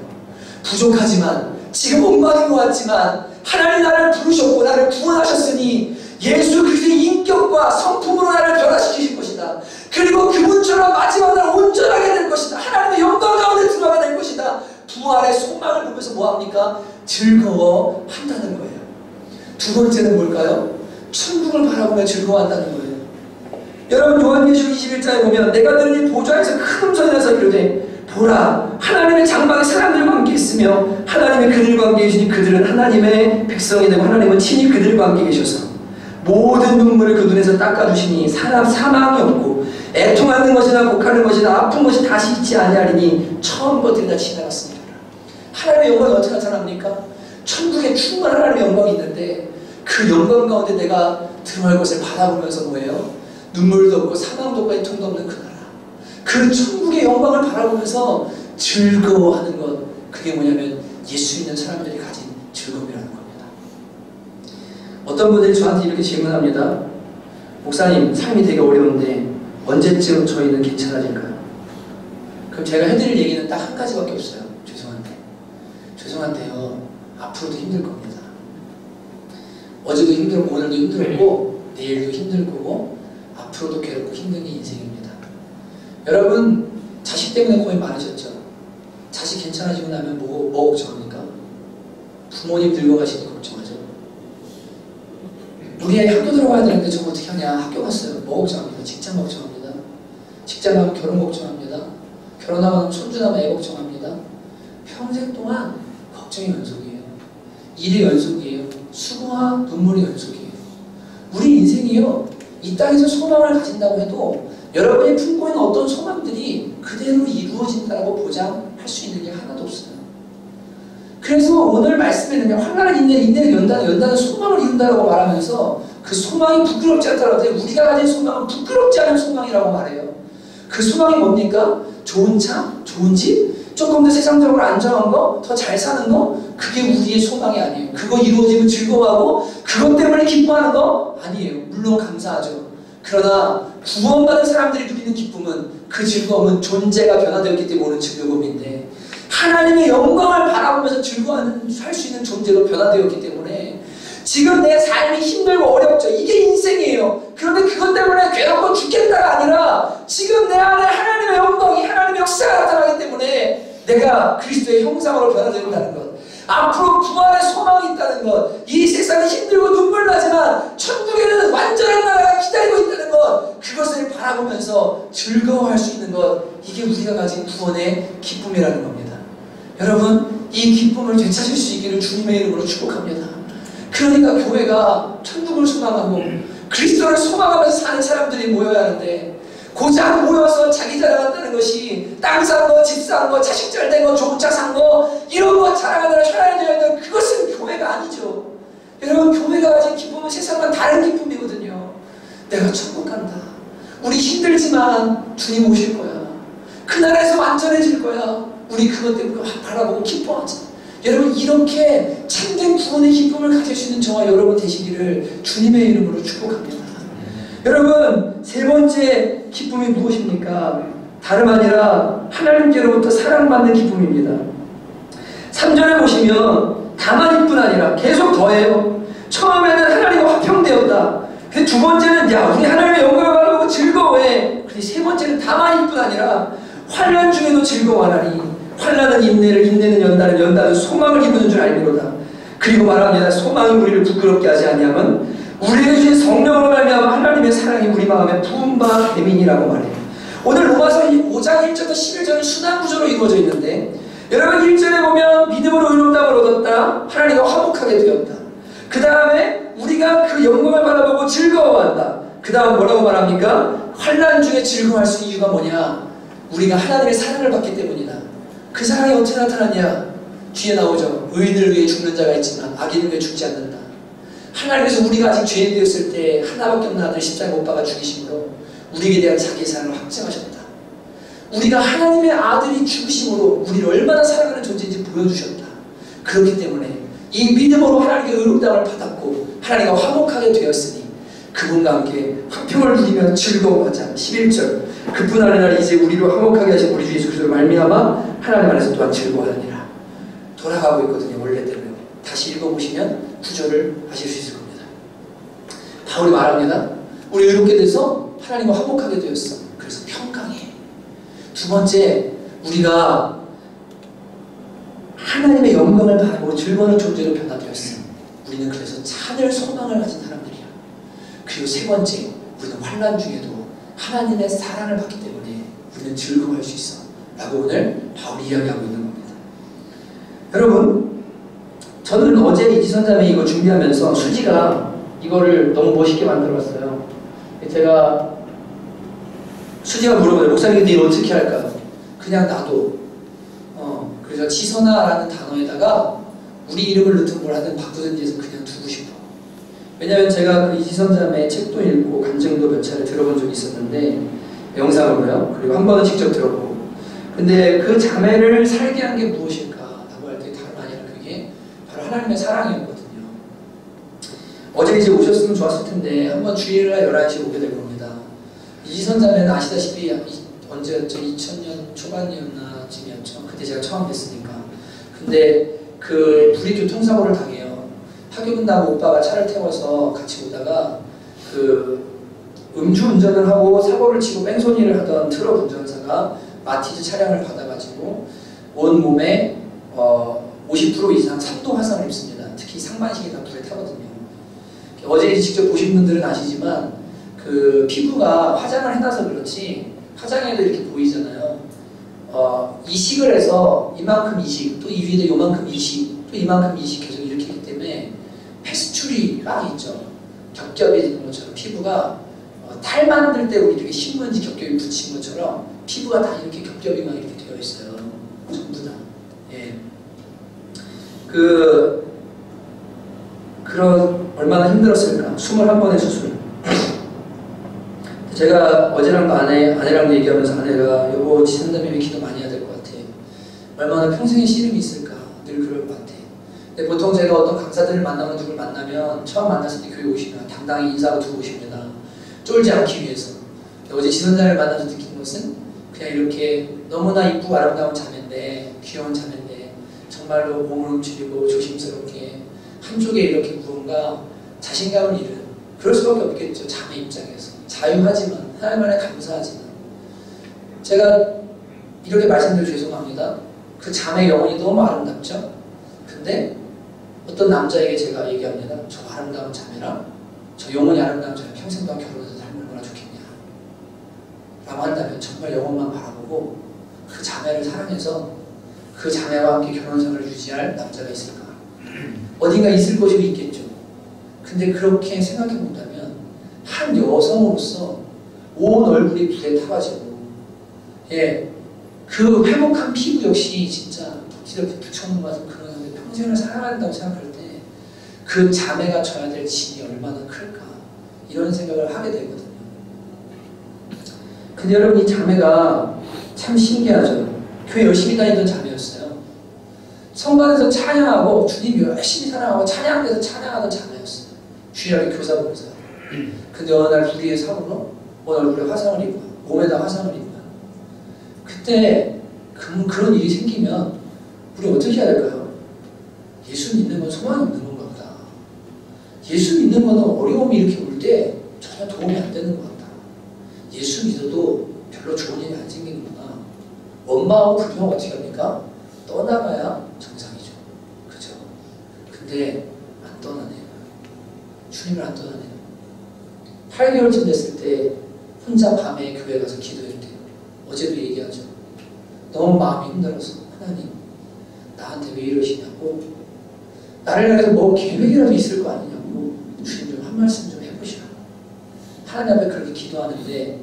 부족하지만, 지금 엉망인 것 같지만 하나님 나를 부르셨고 나를 구원하셨으니 예수 그리스도의 인격과 성품으로 나를 변화시키실 것이다. 그리고 그분처럼 마지막 날 온전하게 될 것이다. 하나님의 영광 가운데 들어가게 될 것이다. 부활의 소망을 보면서 뭐합니까? 즐거워한다는 거예요. 두 번째는 뭘까요? 천국을 바라보며 즐거워한다는 거예요. 여러분 요한계시록 21장에 보면 내가 들으니 보좌에서 큰 음성이 나서 이르되 보라, 하나님의 장막에 사람들과 함께 있으며 하나님의 그들과 함께 계시니 그들은 하나님의 백성이 되고 하나님은 친히 그들과 함께 계셔서 모든 눈물을 그 눈에서 닦아주시니 사망이 없고 애통하는 것이나 곡하는 것이나 아픈 것이 다시 있지 아니하리니 처음 것들이 다 지나갔습니다. 하나님의 영광이 어떻게 나타납니까? 천국에 충만한 하나님의 영광이 있는데 그 영광 가운데 내가 들어갈 것을 바라보면서 뭐예요? 눈물도 없고 사망도 없고 애통도 없는 그 나라, 그 천국의 영광을 바라보면서 즐거워하는 것, 그게 뭐냐면 예수 믿는 사람들이 가진 즐거움이라는 겁니다. 어떤 분들이 저한테 이렇게 질문합니다. 목사님, 삶이 되게 어려운데 언제쯤 저희는 괜찮아질까요? 그럼 제가 해드릴 얘기는 딱 한 가지밖에 없어요. 죄송한데요, 앞으로도 힘들 겁니다. 어제도 힘들고 오늘도 힘들고 내일도 힘들 거고 앞으로도 괴롭고 힘든 게 인생입니다. 여러분 자식 때문에 고민 많으셨죠? 자식 괜찮아지고 나면 뭐 걱정합니까? 부모님 늙어가시니 걱정하죠. 우리 애 학교 들어가야 되는데 저거 어떻게 하냐? 학교 갔어요. 뭐 걱정합니다. 직장 걱정합니다. 직장 가면 결혼 걱정합니다. 결혼하면 손주 나면 애 걱정합니다. 평생 동안 걱정이 연속이에요. 일이 연속이에요. 수고와 눈물이 연속이에요. 우리 인생이요, 이 땅에서 소망을 가진다고 해도 여러분이 품고 있는 어떤 소망들이 그대로 이루어진다고 보장할 수 있는 게 하나도 없어요. 그래서 오늘 말씀에는 환난은 인내를 연다는 소망을 이룬다고 말하면서 그 소망이 부끄럽지 않다고 해요. 우리가 가진 소망은 부끄럽지 않은 소망이라고 말해요. 그 소망이 뭡니까? 좋은 차, 좋은 집, 조금 더 세상적으로 안정한 거, 더 잘 사는 거, 그게 우리의 소망이 아니에요. 그거 이루어지면 즐거워하고 그것 때문에 기뻐하는 거 아니에요. 물론 감사하죠. 그러나 구원받은 사람들이 누리는 기쁨은, 그 즐거움은 존재가 변화되었기 때문에 오는 즐거움인데, 하나님의 영광을 바라보면서 즐거워하는 살 수 있는 존재로 변화되었기 때문에 지금 내 삶이 힘들고 어렵죠. 이게 인생이에요. 그런데 그것 때문에 괴롭고 죽겠다가 아니라 지금 내 안에 하나님의 영광이, 하나님의 역사가 나타나기 때문에 내가 그리스도의 형상으로 변화된다는 것, 앞으로 부활의 소망이 있다는 것, 이 세상이 힘들고 눈물 나지만 천국에는 완전한 나라가 기다리고 있다는 것, 그것을 바라보면서 즐거워할 수 있는 것, 이게 우리가 가진 구원의 기쁨이라는 겁니다. 여러분, 이 기쁨을 되찾을 수 있기를 주님의 이름으로 축복합니다. 그러니까 교회가 천국을 소망하고 그리스도를 소망하면서 사는 사람들이 모여야 하는데, 고작 모여서 자기 자랑한다는 것이 땅 산 거, 집 산 거, 자식 잘 된 거, 좋은 차 산 거, 이런 거 자랑하느라 혈안되어 있는, 그것은 교회가 아니죠. 여러분, 교회가 가진 기쁨은 세상과 다른 기쁨이거든요. 내가 천국 간다. 우리 힘들지만 주님 오실 거야. 그 나라에서 완전해질 거야. 우리 그것 때문에 바라보고 기뻐하자. 여러분, 이렇게 참된 구원의 기쁨을 가질 수 있는 저와 여러분 되시기를 주님의 이름으로 축복합니다. 여러분, 세 번째 기쁨이 무엇입니까? 다름 아니라 하나님께로부터 사랑받는 기쁨입니다. 3절에 보시면 다만 이뿐 아니라 계속 더해요. 처음에는 하나님과 화평되었다. 근데 두 번째는 야, 우리 하나님의 영광을 바라보고 즐거워해. 근데 세 번째는 다만 이뿐 아니라 환난 중에도 즐거워하나니 환난은 인내를, 인내는 연단을, 연단은 소망을 이루는 줄 알미로다. 그리고 말합니다. 소망은 우리를 부끄럽게 하지 아니하면 우리에게 주신 성령으로 말미암아 하나님의 사랑이 우리 마음에 부은 바 됨이니라고 말해요. 오늘 로마서 5장 1절부터 11절은 순환 구조로 이루어져 있는데, 여러분 1절에 보면 믿음으로 의롭다함을 얻었다. 하나님과 화목하게 되었다. 그 다음에 우리가 그 영광을 바라보고 즐거워한다. 그 다음 뭐라고 말합니까? 환난 중에 즐거워할 수 있는 이유가 뭐냐? 우리가 하나님의 사랑을 받기 때문이다. 그 사랑이 어떻게 나타났냐? 뒤에 나오죠. 의인을 위해 죽는 자가 있지만 악인을 위해 죽지 않는다. 하나님께서 우리가 아직 죄인 되었을 때 하나밖에 없는 아들 십자가에 못 박아 죽이심으로 우리에게 대한 자기의 사랑을 확증하셨다. 우리가 하나님의 아들이 죽으심으로 우리를 얼마나 사랑하는 존재인지 보여주셨다. 그렇기 때문에 이 믿음으로 하나님의 의롭다함을 받았고 하나님과 화목하게 되었으니 그분과 함께 화평을 누리며 즐거워하자. 11절 그뿐 아니라 이제 우리로 화목하게 하신 우리 주 예수 그리스도로 말미암아 하나님 안에서 또한 즐거워하느니라. 돌아가고 있거든요. 원래대로. 다시 읽어보시면 구절을 아실 수 있을 겁니다. 바울이 말합니다. 우리 의롭게 돼서 하나님과 화목하게 되었어. 그래서 평강해. 두 번째, 우리가 하나님의 영광을 바라보고 즐거워하는 존재로 변화되었어. 우리는 그래서 하늘 소망을 가진 사람들이야. 그리고 세 번째, 우리는 환난 중에도 하나님의 사랑을 받기 때문에 우리는 즐거워할 수 있어. 라고 오늘 바울이 이야기하고 있는 겁니다. 여러분, 저는 어제 이지선자매 이거 준비하면서 수지가 이거를 너무 멋있게 만들어봤어요. 제가 수지가 물어봐요. 목사님 근데 이거 어떻게 할까? 그냥 놔둬. 그래서 지선아라는 단어에다가 우리 이름을 넣든 뭘 하든 바꾸든지 해서 그냥 두고 싶어. 왜냐면 제가 그 이지선자매의 책도 읽고 간증도 몇 차례 들어본 적이 있었는데, 영상으로요. 그리고 한 번은 직접 들었고. 근데 그 자매를 살게 한 게 무엇일까? 라고 할 때 다름 아니라 그게 바로 하나님의 사랑이었거든요. 어제 이제 오셨으면 좋았을 텐데 한번 주일날 11시에 오게 될 겁니다. 이지선 자매는 아시다시피 언제였죠? 2000년 초반이었나 쯤이었죠. 그때 제가 처음 뵀으니까. 근데 그 불이 교통사고를 당해요. 학교 끝나고 오빠가 차를 태워서 같이 오다가 그 음주운전을 하고 사고를 치고 뺑소니를 하던 트럭 운전사가 마티즈 차량을 받아가지고 온 몸에 50% 이상 3도 화상을 입습니다. 특히 상반신이 다 불에 타거든요. 어제 직접 보신 분들은 아시지만 그 피부가 화장을 해놔서 그렇지 화장에도 이렇게 보이잖아요. 이식을 해서 이만큼 이식, 또 이 위에도 요만큼 이식, 또 이만큼 이식 계속 이렇게 했기 때문에 패스츄리 빵 있죠. 겹겹이 되는 것처럼 피부가 탈 만들 때 우리 이렇게 신문지 겹겹이 붙인 것처럼 피부가 다 이렇게 겹겹이가 이렇게 되어 있어요. 전부 다. 예. 그런 얼마나 힘들었을까. 21번의 수술. 제가 어제랑도 아내랑 얘기하면서 아내가 여보 지선자매미 기도 많이 해야 될 것 같아. 얼마나 평생의 씨름이 있을까. 늘 그럴 것 같아. 근데 보통 제가 어떤 강사들을 만나면 누굴 만나면 처음 만났을 때 교회 오시면 당당히 인사하고 들어오십니다. 쫄지 않기 위해서. 어제 지선자를 만나서 느낀 것은 그냥 이렇게 너무나 이쁘고 아름다운 자매인데 귀여운 자매인데 정말로 몸을 움츠리고 조심스럽게 한쪽에 이렇게 무언가 자신감을 잃은 그럴 수밖에 없겠죠. 자매 입장에서. 자유하지만 하나님 안에 감사하지만 제가 이렇게 말씀드려 죄송합니다. 그 자매의 영혼이 너무 아름답죠. 근데 어떤 남자에게 제가 얘기합니다. 저 아름다운 자매랑 저 영혼이 아름다운 자매 평생 동안 결혼해서 살면 얼마나 좋겠냐 라고 한다면 정말 영혼만 바라보고 그 자매를 사랑해서 그 자매와 함께 결혼생활을 유지할 남자가 있을까? 어딘가 있을 것이고 있겠죠. 근데 그렇게 생각해 본다면 한 여성으로서 온 얼굴이 불에 타가지고 예, 그 회복한 피부 역시 진짜 덕지덕지 붙여놓은 것 같은 그런 사람들 평생을 살아간다고 생각할 때 그 자매가 져야 될 짐이 얼마나 클까 이런 생각을 하게 되거든요. 근데 여러분 이 자매가 참 신기하죠. 교회 열심히 다니던 자매였어요. 성관에서 찬양하고 주님 열심히 사랑하고 찬양대에서 찬양하던 자매였어요. 주일학교 교사 봉사. 근데 어느 날 불의의 사고로 어느 얼굴에 화상을 입고 몸에다 화상을 입고 그때 그런 일이 생기면 우리 어떻게 해야 될까요? 예수 믿는 건 소망이 없는 건가 보다. 예수 믿는 거는 어려움이 이렇게 올 때 전혀 도움이 안 되는 것 같다. 예수 믿어도 별로 좋은 일이 안 생기는구나. 원망하고 불평하고 어떻게 합니까? 떠나가야 정상이죠. 그죠? 근데 안 떠나네요. 주님을 안 떠나네요. 8개월쯤 됐을 때 혼자 밤에 교회 가서 기도했대요. 어제도 얘기하죠. 너무 마음이 힘들어서 하나님 나한테 왜 이러시냐고 나를 향해서 뭐 계획이라도 있을 거 아니냐고 주님 좀 한 말씀 좀 해보시라고 하나님 앞에 그렇게 기도하는데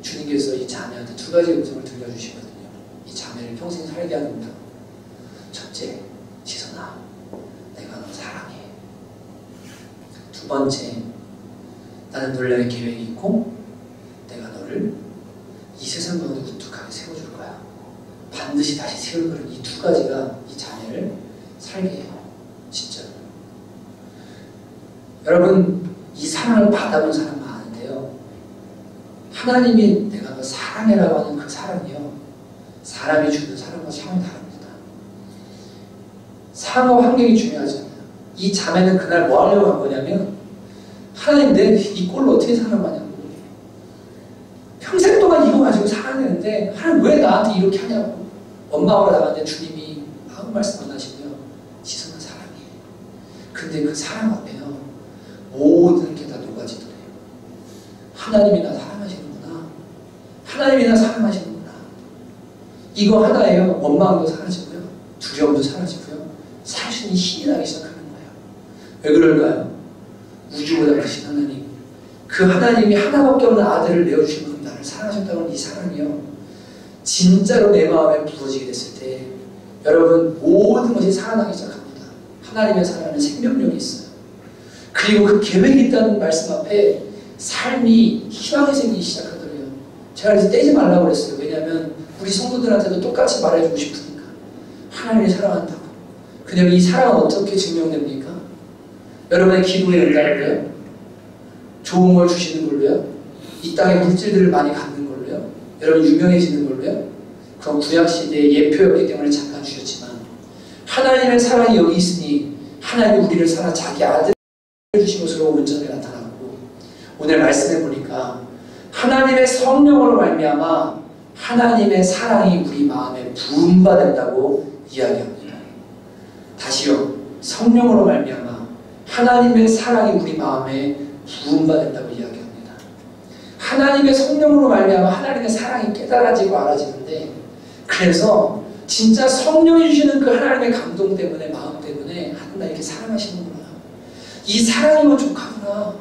주님께서 이 자매한테 두 가지 음성을 들려주시거든요. 이 자매를 평생 살게 하는 음성. 첫째, 지선아 내가 너 사랑해. 두 번째, 나는 너를 계획이 있고 내가 너를 이 세상 가운데 우뚝하게 세워줄 거야. 반드시 다시 세울 거는 이 두 가지가 이 자매를 살게 해요. 진짜로. 여러분 이 사랑을 받아본 사람 많은데요. 하나님이 내가 너 사랑해라고 하는 그 사랑이요. 사람이 주는 사랑과 차원이 다릅니다. 상호 환경이 중요하잖아요. 이 자매는 그날 뭐 하려고 한 거냐면 하나님 내 이 꼴로 어떻게 살아가냐고. 평생 동안 이거 가지고 살아내는데 하나님 왜 나한테 이렇게 하냐고. 원망하러 나갔는데 주님이 아무 말씀 안 하시고요. 지선한 사랑해. 근데 그 사랑 앞에요. 모든 게 다 녹아지더래요. 하나님이 나 사랑하시는구나. 하나님이 나 사랑하시는구나. 이거 하나예요. 원망도 사라지고요. 두려움도 사라지고요. 살 수 있는 힘이 나기 시작하는 거예요. 왜 그럴까요? 우주보다 크신 하나님. 그 하나님이 하나밖에 없는 아들을 내어주신 분 나를 사랑하셨다는 이 사랑이요. 진짜로 내 마음에 부어지게 됐을 때 여러분 모든 것이 살아나기 시작합니다. 하나님의 사랑은 생명력이 있어요. 그리고 그 계획이 있다는 말씀 앞에 삶이 희망이 생기기 시작하더래요. 제가 그래서 떼지 말라고 그랬어요. 왜냐하면 우리 성도들한테도 똑같이 말해주고 싶으니까. 하나님을 사랑한다고. 근데 이 사랑은 어떻게 증명됩니까? 여러분의 기도의 응답을요? 좋은 걸 주시는 걸로요? 이 땅에 물질들을 많이 갖는 걸로요? 여러분 유명해지는 걸로요? 그건 구약시대의 예표였기 때문에 잠깐 주셨지만 하나님의 사랑이 여기 있으니 하나님이 우리를 사랑 자기 아들을 주신 것으로 온전히 나타났고 오늘 말씀해 보니까 하나님의 성령으로 말미암아 하나님의 사랑이 우리 마음에 부음받는다고 이야기합니다. 다시요. 성령으로 말미암아 하나님의 사랑이 우리 마음에 부음받는다고 이야기합니다. 하나님의 성령으로 말미암아 하나님의 사랑이 깨달아지고 알아지는데 그래서 진짜 성령이 주시는 그 하나님의 감동 때문에 마음 때문에 하나님 나 이렇게 사랑하시는구나. 이 사랑이 부족하구나.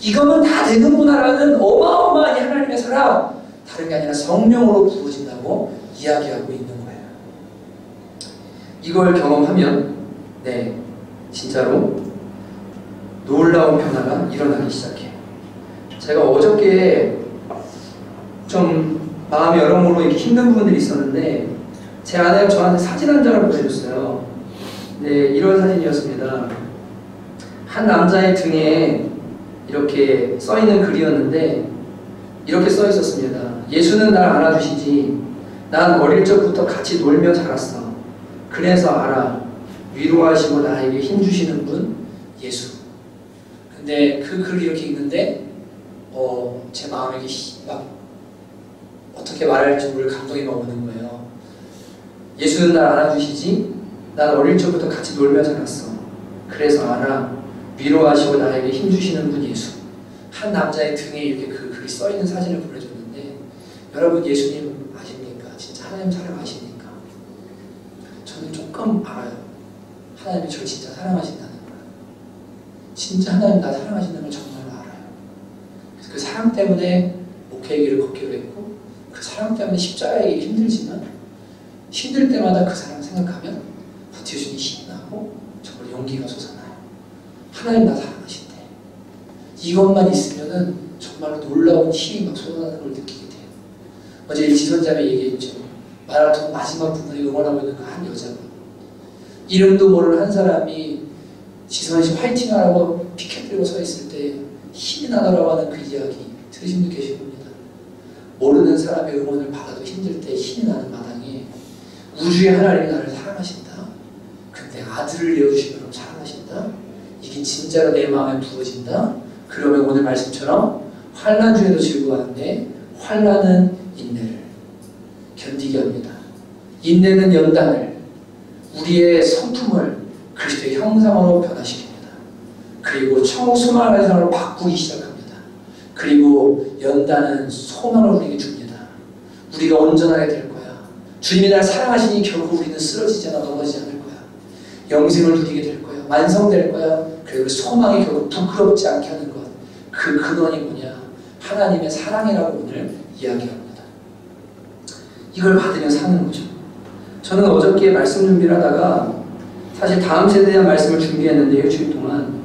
이거면 다 되는구나라는 어마어마한 하나님의 사랑, 다른 게 아니라 성령으로 부어진다고 이야기하고 있는 거예요. 이걸 경험하면 진짜로 놀라운 변화가 일어나기 시작해요. 제가 어저께 좀 마음이 여러모로 이렇게 힘든 부분들이 있었는데 제 아내가 저한테 사진 한 장을 보내줬어요. 이런 사진이었습니다. 한 남자의 등에 이렇게 써있는 글이었는데 이렇게 써있었습니다. 예수는 날 안아주시지. 난 어릴 적부터 같이 놀며 자랐어. 그래서 알아. 위로하시고 나에게 힘주시는 분 예수. 근데 그 글이 이렇게 있는데 제 마음에 막 어떻게 말할지 모를 감동이 막 오는 거예요. 예수는 날 안아주시지. 난 어릴 적부터 같이 놀며 자랐어. 그래서 알아. 위로하시고 나에게 힘주시는 분 예수. 한 남자의 등에 이렇게 그 글이 써있는 사진을 보내줬는데 여러분 예수님 아십니까? 진짜 하나님 사랑 아십니까? 저는 조금 알아요. 하나님이 저를 진짜 사랑하신다는 걸. 진짜 하나님 나 사랑하신다는 걸 정말로 알아요. 그래서 그 사랑 때문에 목회의 길을 걷기로 했고 그 사랑 때문에 십자가의 길이 힘들지만 힘들 때마다 그 사랑 생각하면 버텨주니 힘이 나고 정말 용기가 솟아나요. 하나님 나 사랑하신대. 이것만 있으면은 정말로 놀라운 힘이 막 솟아나는 걸 느끼게 돼요. 어제 지선자매 얘기했죠. 마라톤 마지막 부분에 응원하고 있는 그 한 여자분. 이름도 모르는 한 사람이 지선씨 화이팅 하라고 피켓 들고 서 있을 때 힘이 나더라고 하는 그 이야기 들으신 분 계실 겁니다. 모르는 사람의 응원을 받아도 힘들 때 힘이 나는 마당에 우주의 하나님이 나를 사랑하신다. 근데 아들을 내어주신 것처럼 사랑하신다. 이게 진짜로 내 마음에 부어진다. 그러면 오늘 말씀처럼 환난 중에도 즐거워하는데 환난은 인내를 견디게 합니다. 인내는 연단을 우리의 성품을 그리스도의 형상으로 변화시킵니다. 그리고 청수만한 세상으로 바꾸기 시작합니다. 그리고 연단은 소망을 우리에게 줍니다. 우리가 온전하게 될 거야. 주님이 날 사랑하시니 결국 우리는 쓰러지지 않아 넘어지지 않을 거야. 영생을 누리게 될 거야. 완성될 거야. 그리고 소망이 결국 부끄럽지 않게 하는 것. 그 근원이 뭐냐? 하나님의 사랑이라고 오늘 이야기합니다. 이걸 받으면 사는 거죠. 저는 어저께 말씀 준비를 하다가 사실 다음 세대에 대한 말씀을 준비했는데 일주일 동안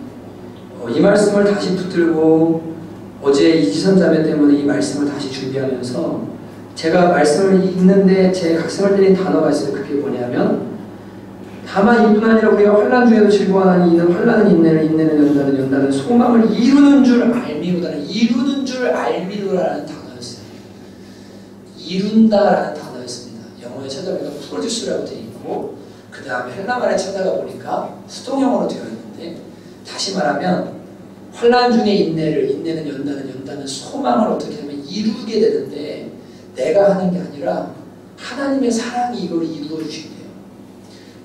이 말씀을 다시 붙들고 어제 이지선 자매 때문에 이 말씀을 다시 준비하면서 제가 말씀을 읽는데 제 각성을 때린 단어가 있어요. 그게 뭐냐면 다만 이뿐 아니라 우리가 환난 중에도 즐거워하니 이는 환난은 인내를 인내는 연단은 연단은 소망을 이루는 줄 알미로다는 이루는 줄 알미로라는 단어였어요. 이룬다라는 단어였습니다. 영어에 찾아보니까 프로듀스라고 되어 있고 그 다음에 헬라말에 찾아가 보니까 수동형으로 되어 있는데 다시 말하면 환난 중에 인내를 인내는 연단은 연단은 소망을 어떻게 하면 이루게 되는데 내가 하는 게 아니라 하나님의 사랑이 이걸 이루어 주신대요.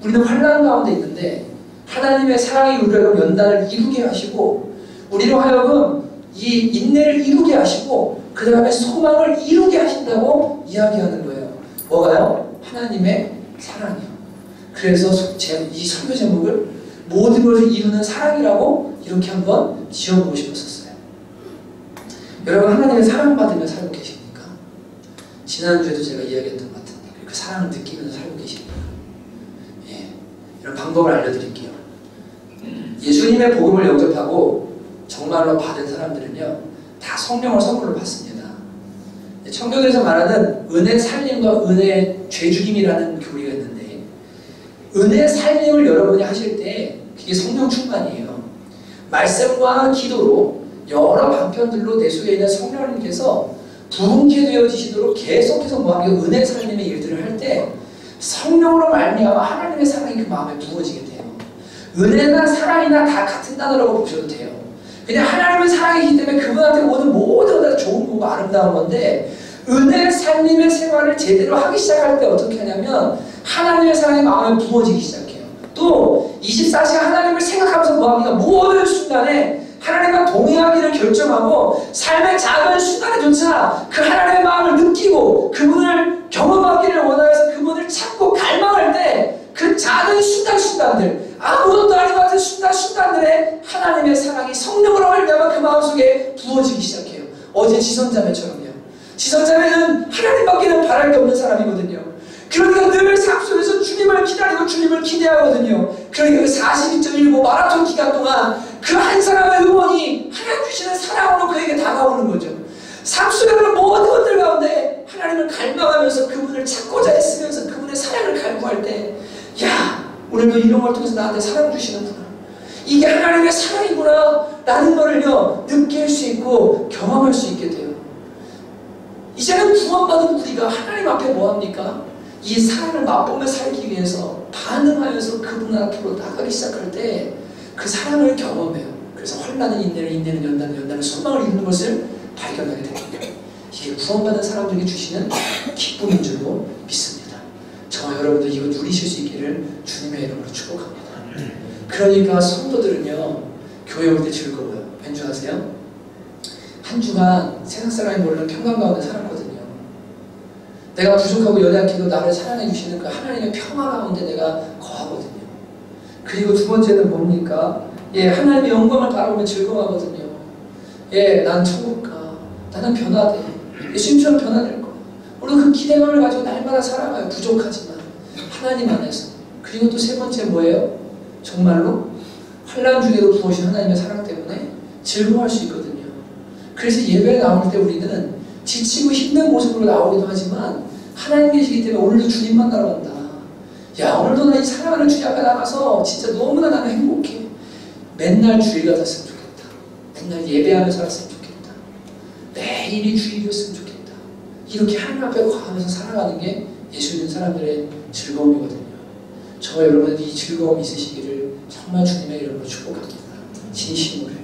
우리는 환난 가운데 있는데 하나님의 사랑이 우리를 연단을 이루게 하시고 우리로 하여금 이 인내를 이루게 하시고 그 다음에 소망을 이루게 하신다고 이야기하는 거예요. 뭐가요? 하나님의 사랑이요. 그래서 이 설교 제목을 모든 것을 이루는 사랑이라고 이렇게 한번 지어보고 싶었었어요. 여러분 하나님의 사랑받으며 살고 계십니까? 지난주에도 제가 이야기했던 것 같은데 그 사랑을 느끼면서 살고 계십니까? 이런 방법을 알려드릴게요. 예수님의 복음을 영접하고 정말로 받은 사람들은요 다 성령을 선물로 받습니다. 청교도에서 말하는 은혜 살림과 은혜 죄죽임이라는 교리가 있는데 은혜 살림을 여러분이 하실 때 그게 성령 충만이에요. 말씀과 기도로 여러 방편들로 내 속에 있는 성령님께서 부흥케 되어지시도록 계속해서 뭐하게 은혜 살림의 일들을 할 때 성령으로 말미암아 하나님의 사랑이 그 마음에 부어지게 돼요. 은혜나 사랑이나 다 같은 단어라고 보셔도 돼요. 그냥 하나님의 사랑이기 때문에 그분한테 오는 모든 것 다 좋은 거고 아름다운 건데 은혜 살림의 생활을 제대로 하기 시작할 때 어떻게 하냐면 하나님의 사랑이 마음에 부어지기 시작해요. 또 24시간 하나님을 생각하면서 뭐합니까? 모든 순간에 하나님과 동행하기를 결정하고 삶의 작은 순간에조차 그 하나님의 마음을 느끼고 그분을 경험하기를 원하여서 그분을 찾고 갈망할 때 그 작은 순간순간들 아무것도 아닌 것 같은 순간순간들에 하나님의 사랑이 성령으로 말미암아 그 마음속에 부어지기 시작해요. 어제 지선자매처럼요. 지선자매는 하나님밖에는 바랄 게 없는 사람이거든요. 그러니까 늘 삶 속에서 주님을 기다리고 주님을 기대하거든요. 그러니까 그 42.19 마라톤 기간 동안 그 한 사람의 응원이 하나님 주시는 사랑으로 그에게 다가오는 거죠. 삶 속에 있는 모든 것들 가운데 하나님을 갈망하면서 그분을 찾고자 애쓰면서 그분의 사랑을 갈구할 때, 야, 오늘도 이런 걸 통해서 나한테 사랑 주시는구나, 이게 하나님의 사랑이구나 라는 거를요 느낄 수 있고 경험할 수 있게 돼요. 이제는 구원받은 우리가 하나님 앞에 뭐합니까? 이 사랑을 맛보며 살기 위해서 반응하여서 그분 앞으로 나가기 시작할 때 그 사랑을 경험해요. 그래서 환난은 인내를, 인내는 연단을, 연단은 소망을 이루는 것을 발견하게 됩니다. 이게 구원받은 사람들에게 주시는 기쁨인 줄로 믿습니다. 저와 여러분들 이거 누리실 수 있기를 주님의 이름으로 축복합니다. 그러니까 성도들은요 교회 올 때 즐거워요. 왠지 아세요? 한 주간 세상 사람이 모르는 평강 가운데 살았거든요. 내가 부족하고 연약해도 나를 사랑해 주시는 그 하나님의 평화 가운데 내가 거하거든요. 그리고 두 번째는 뭡니까? 예, 하나님의 영광을 바라보면 즐거워하거든요. 예, 난 천국 가. 나는 변화돼. 예수님처럼 변화될 거야. 우리는 그 기대감을 가지고 날마다 살아가요. 부족하지만 하나님 안에서. 그리고 또 세 번째 뭐예요? 정말로 환난 중에도 부어진 하나님의 사랑 때문에 즐거워할 수 있거든요. 그래서 예배에 나올 때 우리는 지치고 힘든 모습으로 나오기도 하지만 하나님 계시기 때문에 오늘도 주님 만나러 간다. 야, 오늘도 나 이 사랑하는 주님 앞에 나가서 진짜 너무나 나는 행복해. 맨날 주일 같았으면 좋겠다. 맨날 예배하며 살았으면 좋겠다. 매일이 주일이었으면 좋겠다. 이렇게 하나님 앞에 과하면서 살아가는 게 예수 믿는 사람들의 즐거움이거든요. 저와 여러분들 이 즐거움 있으시기를 정말 주님의 이름으로 축복합니다. 진심으로.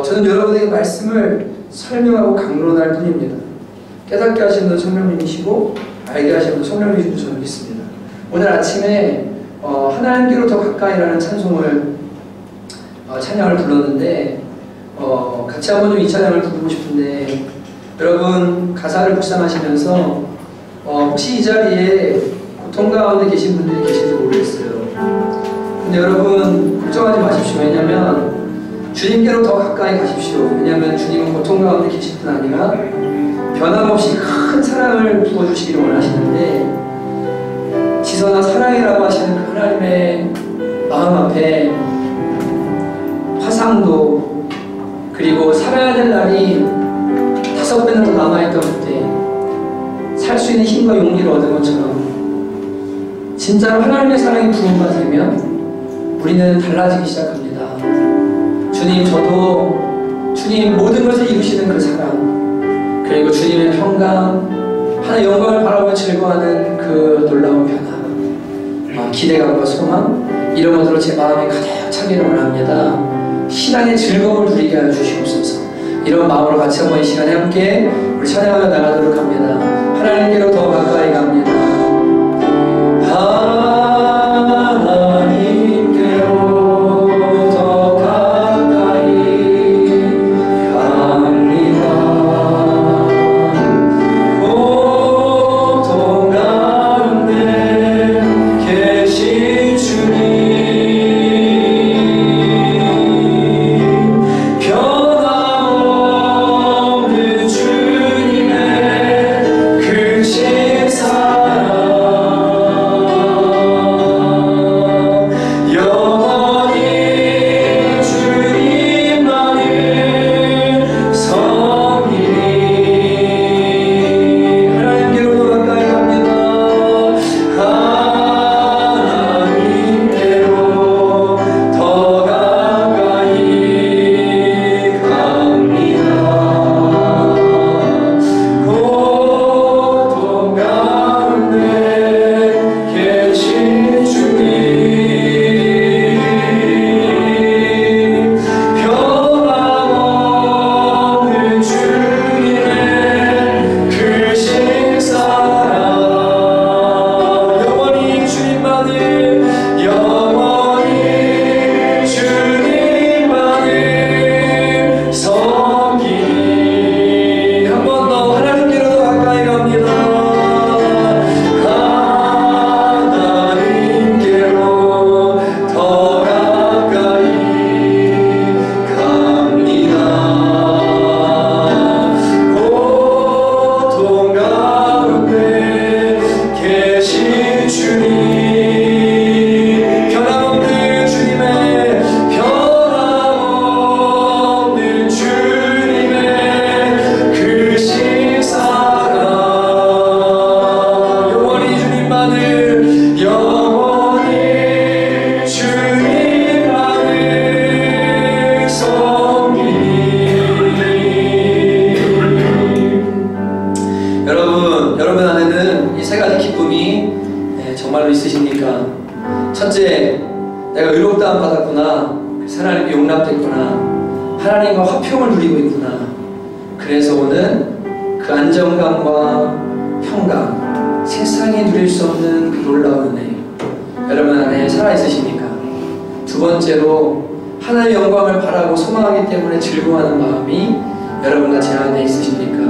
저는 여러분에게 말씀을 설명하고 강론할 뿐입니다. 깨닫게 하시는 분 성령님이시고 알게 하시는 분 성령님이신 줄 저는 믿습니다. 오늘 아침에 하나님께로 더 가까이라는 찬송을 찬양을 불렀는데 같이 한번 좀 이 찬양을 부르고 싶은데 여러분 가사를 묵상하시면서 혹시 이 자리에 고통 가운데 계신 분들이 계실지 모르겠어요. 근데 여러분 걱정하지 마십시오. 왜냐면 주님께로 더 가까이 가십시오. 왜냐면 주님은 고통 가운데 계실 뿐 아니라 변함없이 큰 사랑을 부어주시기를 원하시는데 지선아 사랑이라고 하시는 그 하나님의 마음 앞에 화상도 그리고 살아야 될 날이 5배나 더 남아있던 그때 살 수 있는 힘과 용기를 얻은 것처럼 진짜로 하나님의 사랑이 부어가 되면 우리는 달라지기 시작합니다. 주님, 저도 주님 모든 것을 이루시는 그 사랑 그리고 주님의 평강 하나의 영광을 바라보며 즐거워하는 그 놀라운 변화 기대감과 소망 이런 것들로 제 마음이 가득 차기를 원합니다. 신앙의 즐거움을 누리게 하여 주시옵소서. 이런 마음으로 같이 한번 이 시간에 함께 우리 찬양하며 나가도록 합니다. 하나님께로 더 가까이 갑니다. 사랑 의롭다함 받았구나. 그래서 하나님께 용납됐구나. 하나님과 화평을 누리고 있구나. 그래서 오는 그 안정감과 평강, 세상에 누릴 수 없는 그 놀라운 은혜, 여러분 안에 살아있으십니까? 두 번째로 하나님의 영광을 바라고 소망하기 때문에 즐거워하는 마음이 여러분과 제 안에 있으십니까?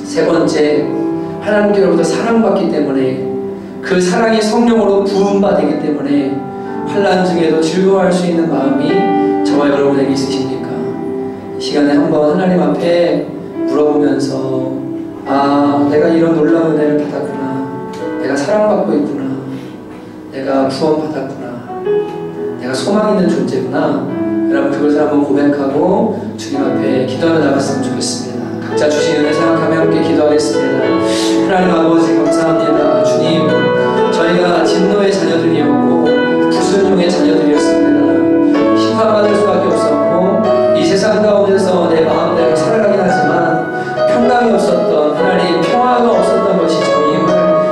세 번째, 하나님께로부터 사랑받기 때문에 그 사랑이 성령으로 부음받기 때문에 환난 중에도 즐거워할 수 있는 마음이 저와 여러분에게 있으십니까? 이 시간에 한번 하나님 앞에 물어보면서 내가 이런 놀라운 은혜를 받았구나. 내가 사랑받고 있구나. 내가 구원받았구나. 내가 소망 있는 존재구나. 여러분 그것을 한번 고백하고 주님 앞에 기도하며 나갔으면 좋겠습니다. 각자 주신 은혜 생각하며 함께 기도하겠습니다. 하나님 아버지 감사합니다. 주님, 저희가 진노의 자녀들이었고 불순종의 자녀들이었습니다. 심판받을 수밖에 없었고 이 세상 가운데서 내 마음대로 살아가긴 하지만 평강이 없었던, 하나님 평화가 없었던 것이 저임을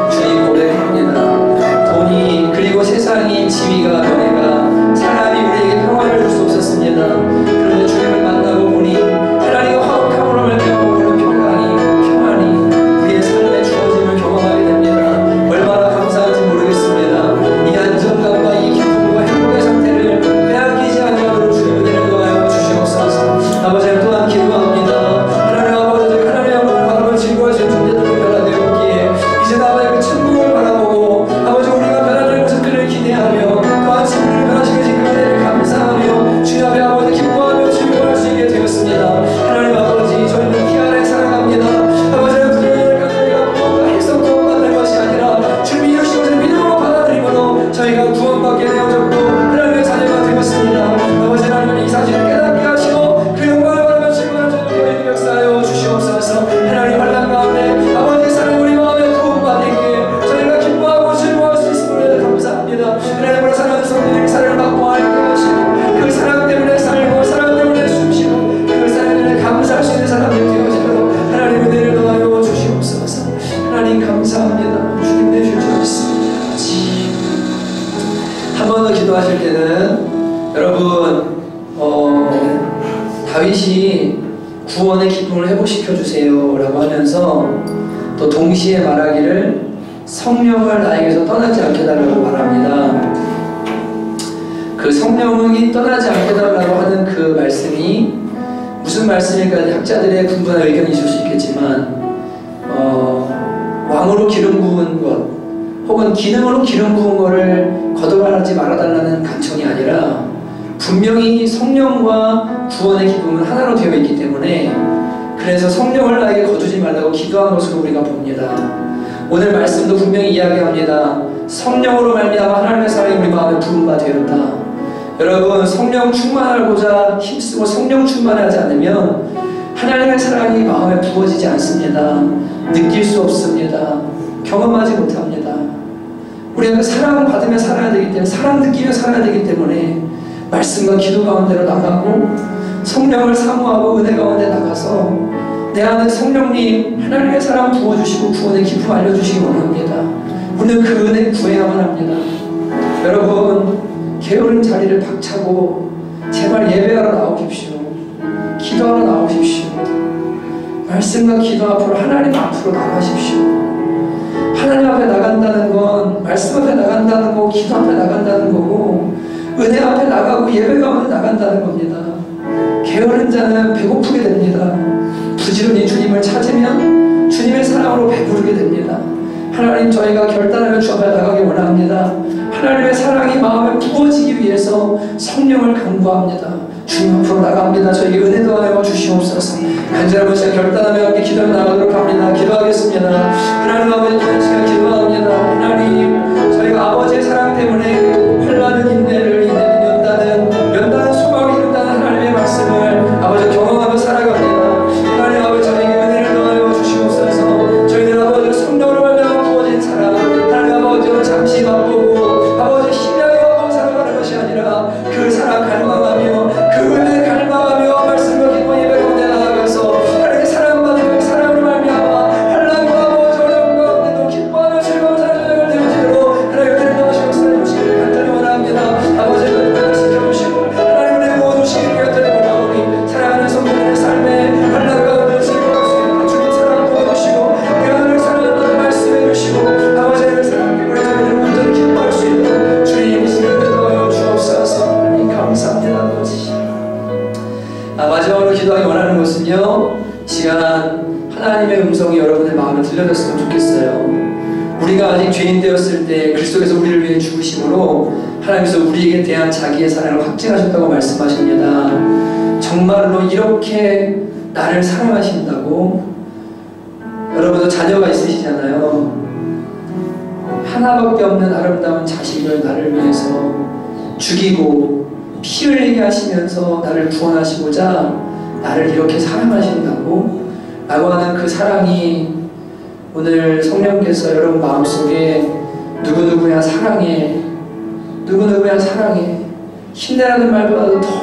주님 고백합니다. 돈이 그리고 세상이 지위가 은혜가 사람이 우리에게 평화를 줄 수 없었습니다. 그런데 주님을 만나고 보니 하나님과 화목함으로 말미암아 그런 평안이 우리의 삶에 주어짐을 경험하게 됩니다. 얼마나 감사한지 모르겠습니다. 이 안정감과 이 기쁨과 행복의 상태를 빼앗기지 않도록 주님 은혜를 더하여 주시옵소서. 아버지 또한 기도합니다. 하나님 아버지, 하나님의 영광을 바라보며 즐거워하시는 존재들로 변화되었기에 이제 아버지 그 천국을 바라보고 아버지 우리가 변화될 모습들을 기대하며 또한 친구를 변화시키신 그 은혜를 감사하며 주님 앞에 아버지 기뻐하며 즐거워할 수 있게 되었습니다. 하나님 아버지, 저희는 피 안에 살아갑니다. 아버지는 부르짖는 저희가 무언가 해서 구원받는 것이 아니라 주님이 이루신 것을 믿음으로 받아들임으로 저희가 구원받게 되어졌고 하나님의 자녀가 되었습니다. 아버지 하나님 이 사실을 깨닫게 하시고 그 영광을 바라며 즐거워하는 저희들에게 역사하여 주시옵소서. 하나님 환난 가운데 아버지의 사랑 우리 마음에 구원받기에 저희가 기뻐하고 즐거워할 수 있음을 감사합니다. 하나님으로 사랑하는 성도들이 사랑을 받고 알게 하시고 그 사랑 때문에 살고 사랑 때문에 숨쉬고 그 사랑 때문에 감사할 수 있는 사람이 되어지도록 하나님 은혜를 더하여 주시옵소서. 하나님 감사합니다. 주님 내 주시옵소서. 한 번 더 기도하실 때는 여러분 다윗이 구원의 기쁨을 회복시켜 주세요 라고 하면서 또 동시에 말하기를 성령을 나에게서 떠나지 않게 달라고 말합니다. 그 성령이 떠나지 않게 달라고 하는 그 말씀이 무슨 말씀일까 학자들의 분분한 의견이 있을 수 있겠지만 왕으로 기름 부은 것 혹은 기능으로 기름 부은 것을 거둬하지 말아달라는 간청이 아니라 분명히 성령과 구원의 기쁨은 하나로 되어 있기 때문에 그래서 성령을 나에게 거두지 말라고 기도한 것으로 우리가 봅니다. 오늘 말씀도 분명히 이야기합니다. 성령으로 말미암아 하나님의 사랑이 우리 마음에 부은 바 되었다. 여러분 성령 충만하고자 힘쓰고 성령 충만하지 않으면 하나님의 사랑이 마음에 부어지지 않습니다. 느낄 수 없습니다. 경험하지 못합니다. 우리가 그 사랑 받으며 살아야 되기 때문에 사랑 느끼며 살아야 되기 때문에 말씀과 기도 가운데로 나가고 성령을 사모하고 은혜 가운데 나가서 내 안에 성령님 하나님의 사랑 부어주시고 구원의 기쁨 알려주시기 원합니다. 우리는 그 은혜 구해야만 합니다. 여러분 게으른 자리를 박차고 제발 예배하러 나오십시오. 기도하러 나오십시오. 말씀과 기도 앞으로 하나님 앞으로 나가십시오. 하나님 앞에 나간다는 건 말씀 앞에 나간다는 거고 기도 앞에 나간다는 거고 은혜 앞에 나가고 예배 가운데 나간다는 겁니다. 게으른 자는 배고프게 됩니다. 부지런히 주님을 찾으면 주님의 사랑으로 배부르게 됩니다. 하나님 저희가 결단하며 주 앞에 나가기 원합니다. 하나님의 사랑이 마음에 부어지기 위해서 성령을 간구합니다. 주님 앞으로 나갑니다. 저에게 은혜 더하여 주시옵소서. 간절한 시간 결단하며 함께 기도하며 나가도록 합니다. 기도하겠습니다. 하나님 아버지 또한 시간 기도합니다. 하나님 저희가 아버지의 사랑 때문에 환난은 인내를 인내는 연단은 소망을 이룬다는 하나님의 말씀을 아버지 경험하며 살아갑니다. 하나님 아버지 저에게 은혜를 더하여 주시옵소서. 저희는 아버지 성령으로 말미암아 부어진 사랑 하나님 아버지로 잠시 맛보고 아버지 희미하게 맛보고 살아가는 것이 아니라 그 사랑 갈망하며 그 은혜 갈망하며 말씀과 기도 예배 가운데 나아가서 하나님의 사랑받으며 사랑으로 말미암아 환난과 아버지 어려움 가운데도 기뻐하며 즐거운 삶을 되어지도록 이 시간 하나님의 음성이 여러분의 마음에 들려졌으면 좋겠어요. 우리가 아직 죄인 되었을 때 그리스도께서 우리를 위해 죽으심으로 하나님께서 우리에게 대한 자기의 사랑을 확증하셨다고 말씀하십니다. 정말로 이렇게 나를 사랑하신다고? 여러분도 자녀가 있으시잖아요. 하나밖에 없는 아름다운 자식을 나를 위해서 죽이고 피 흘리게 하시면서 나를 구원하시고자 나를 이렇게 사랑하신다고? 라고 하는 그 사랑이 오늘 성령께서 여러분 마음속에 누구누구야 사랑해, 누구누구야 사랑해, 힘내라는 말보다도 더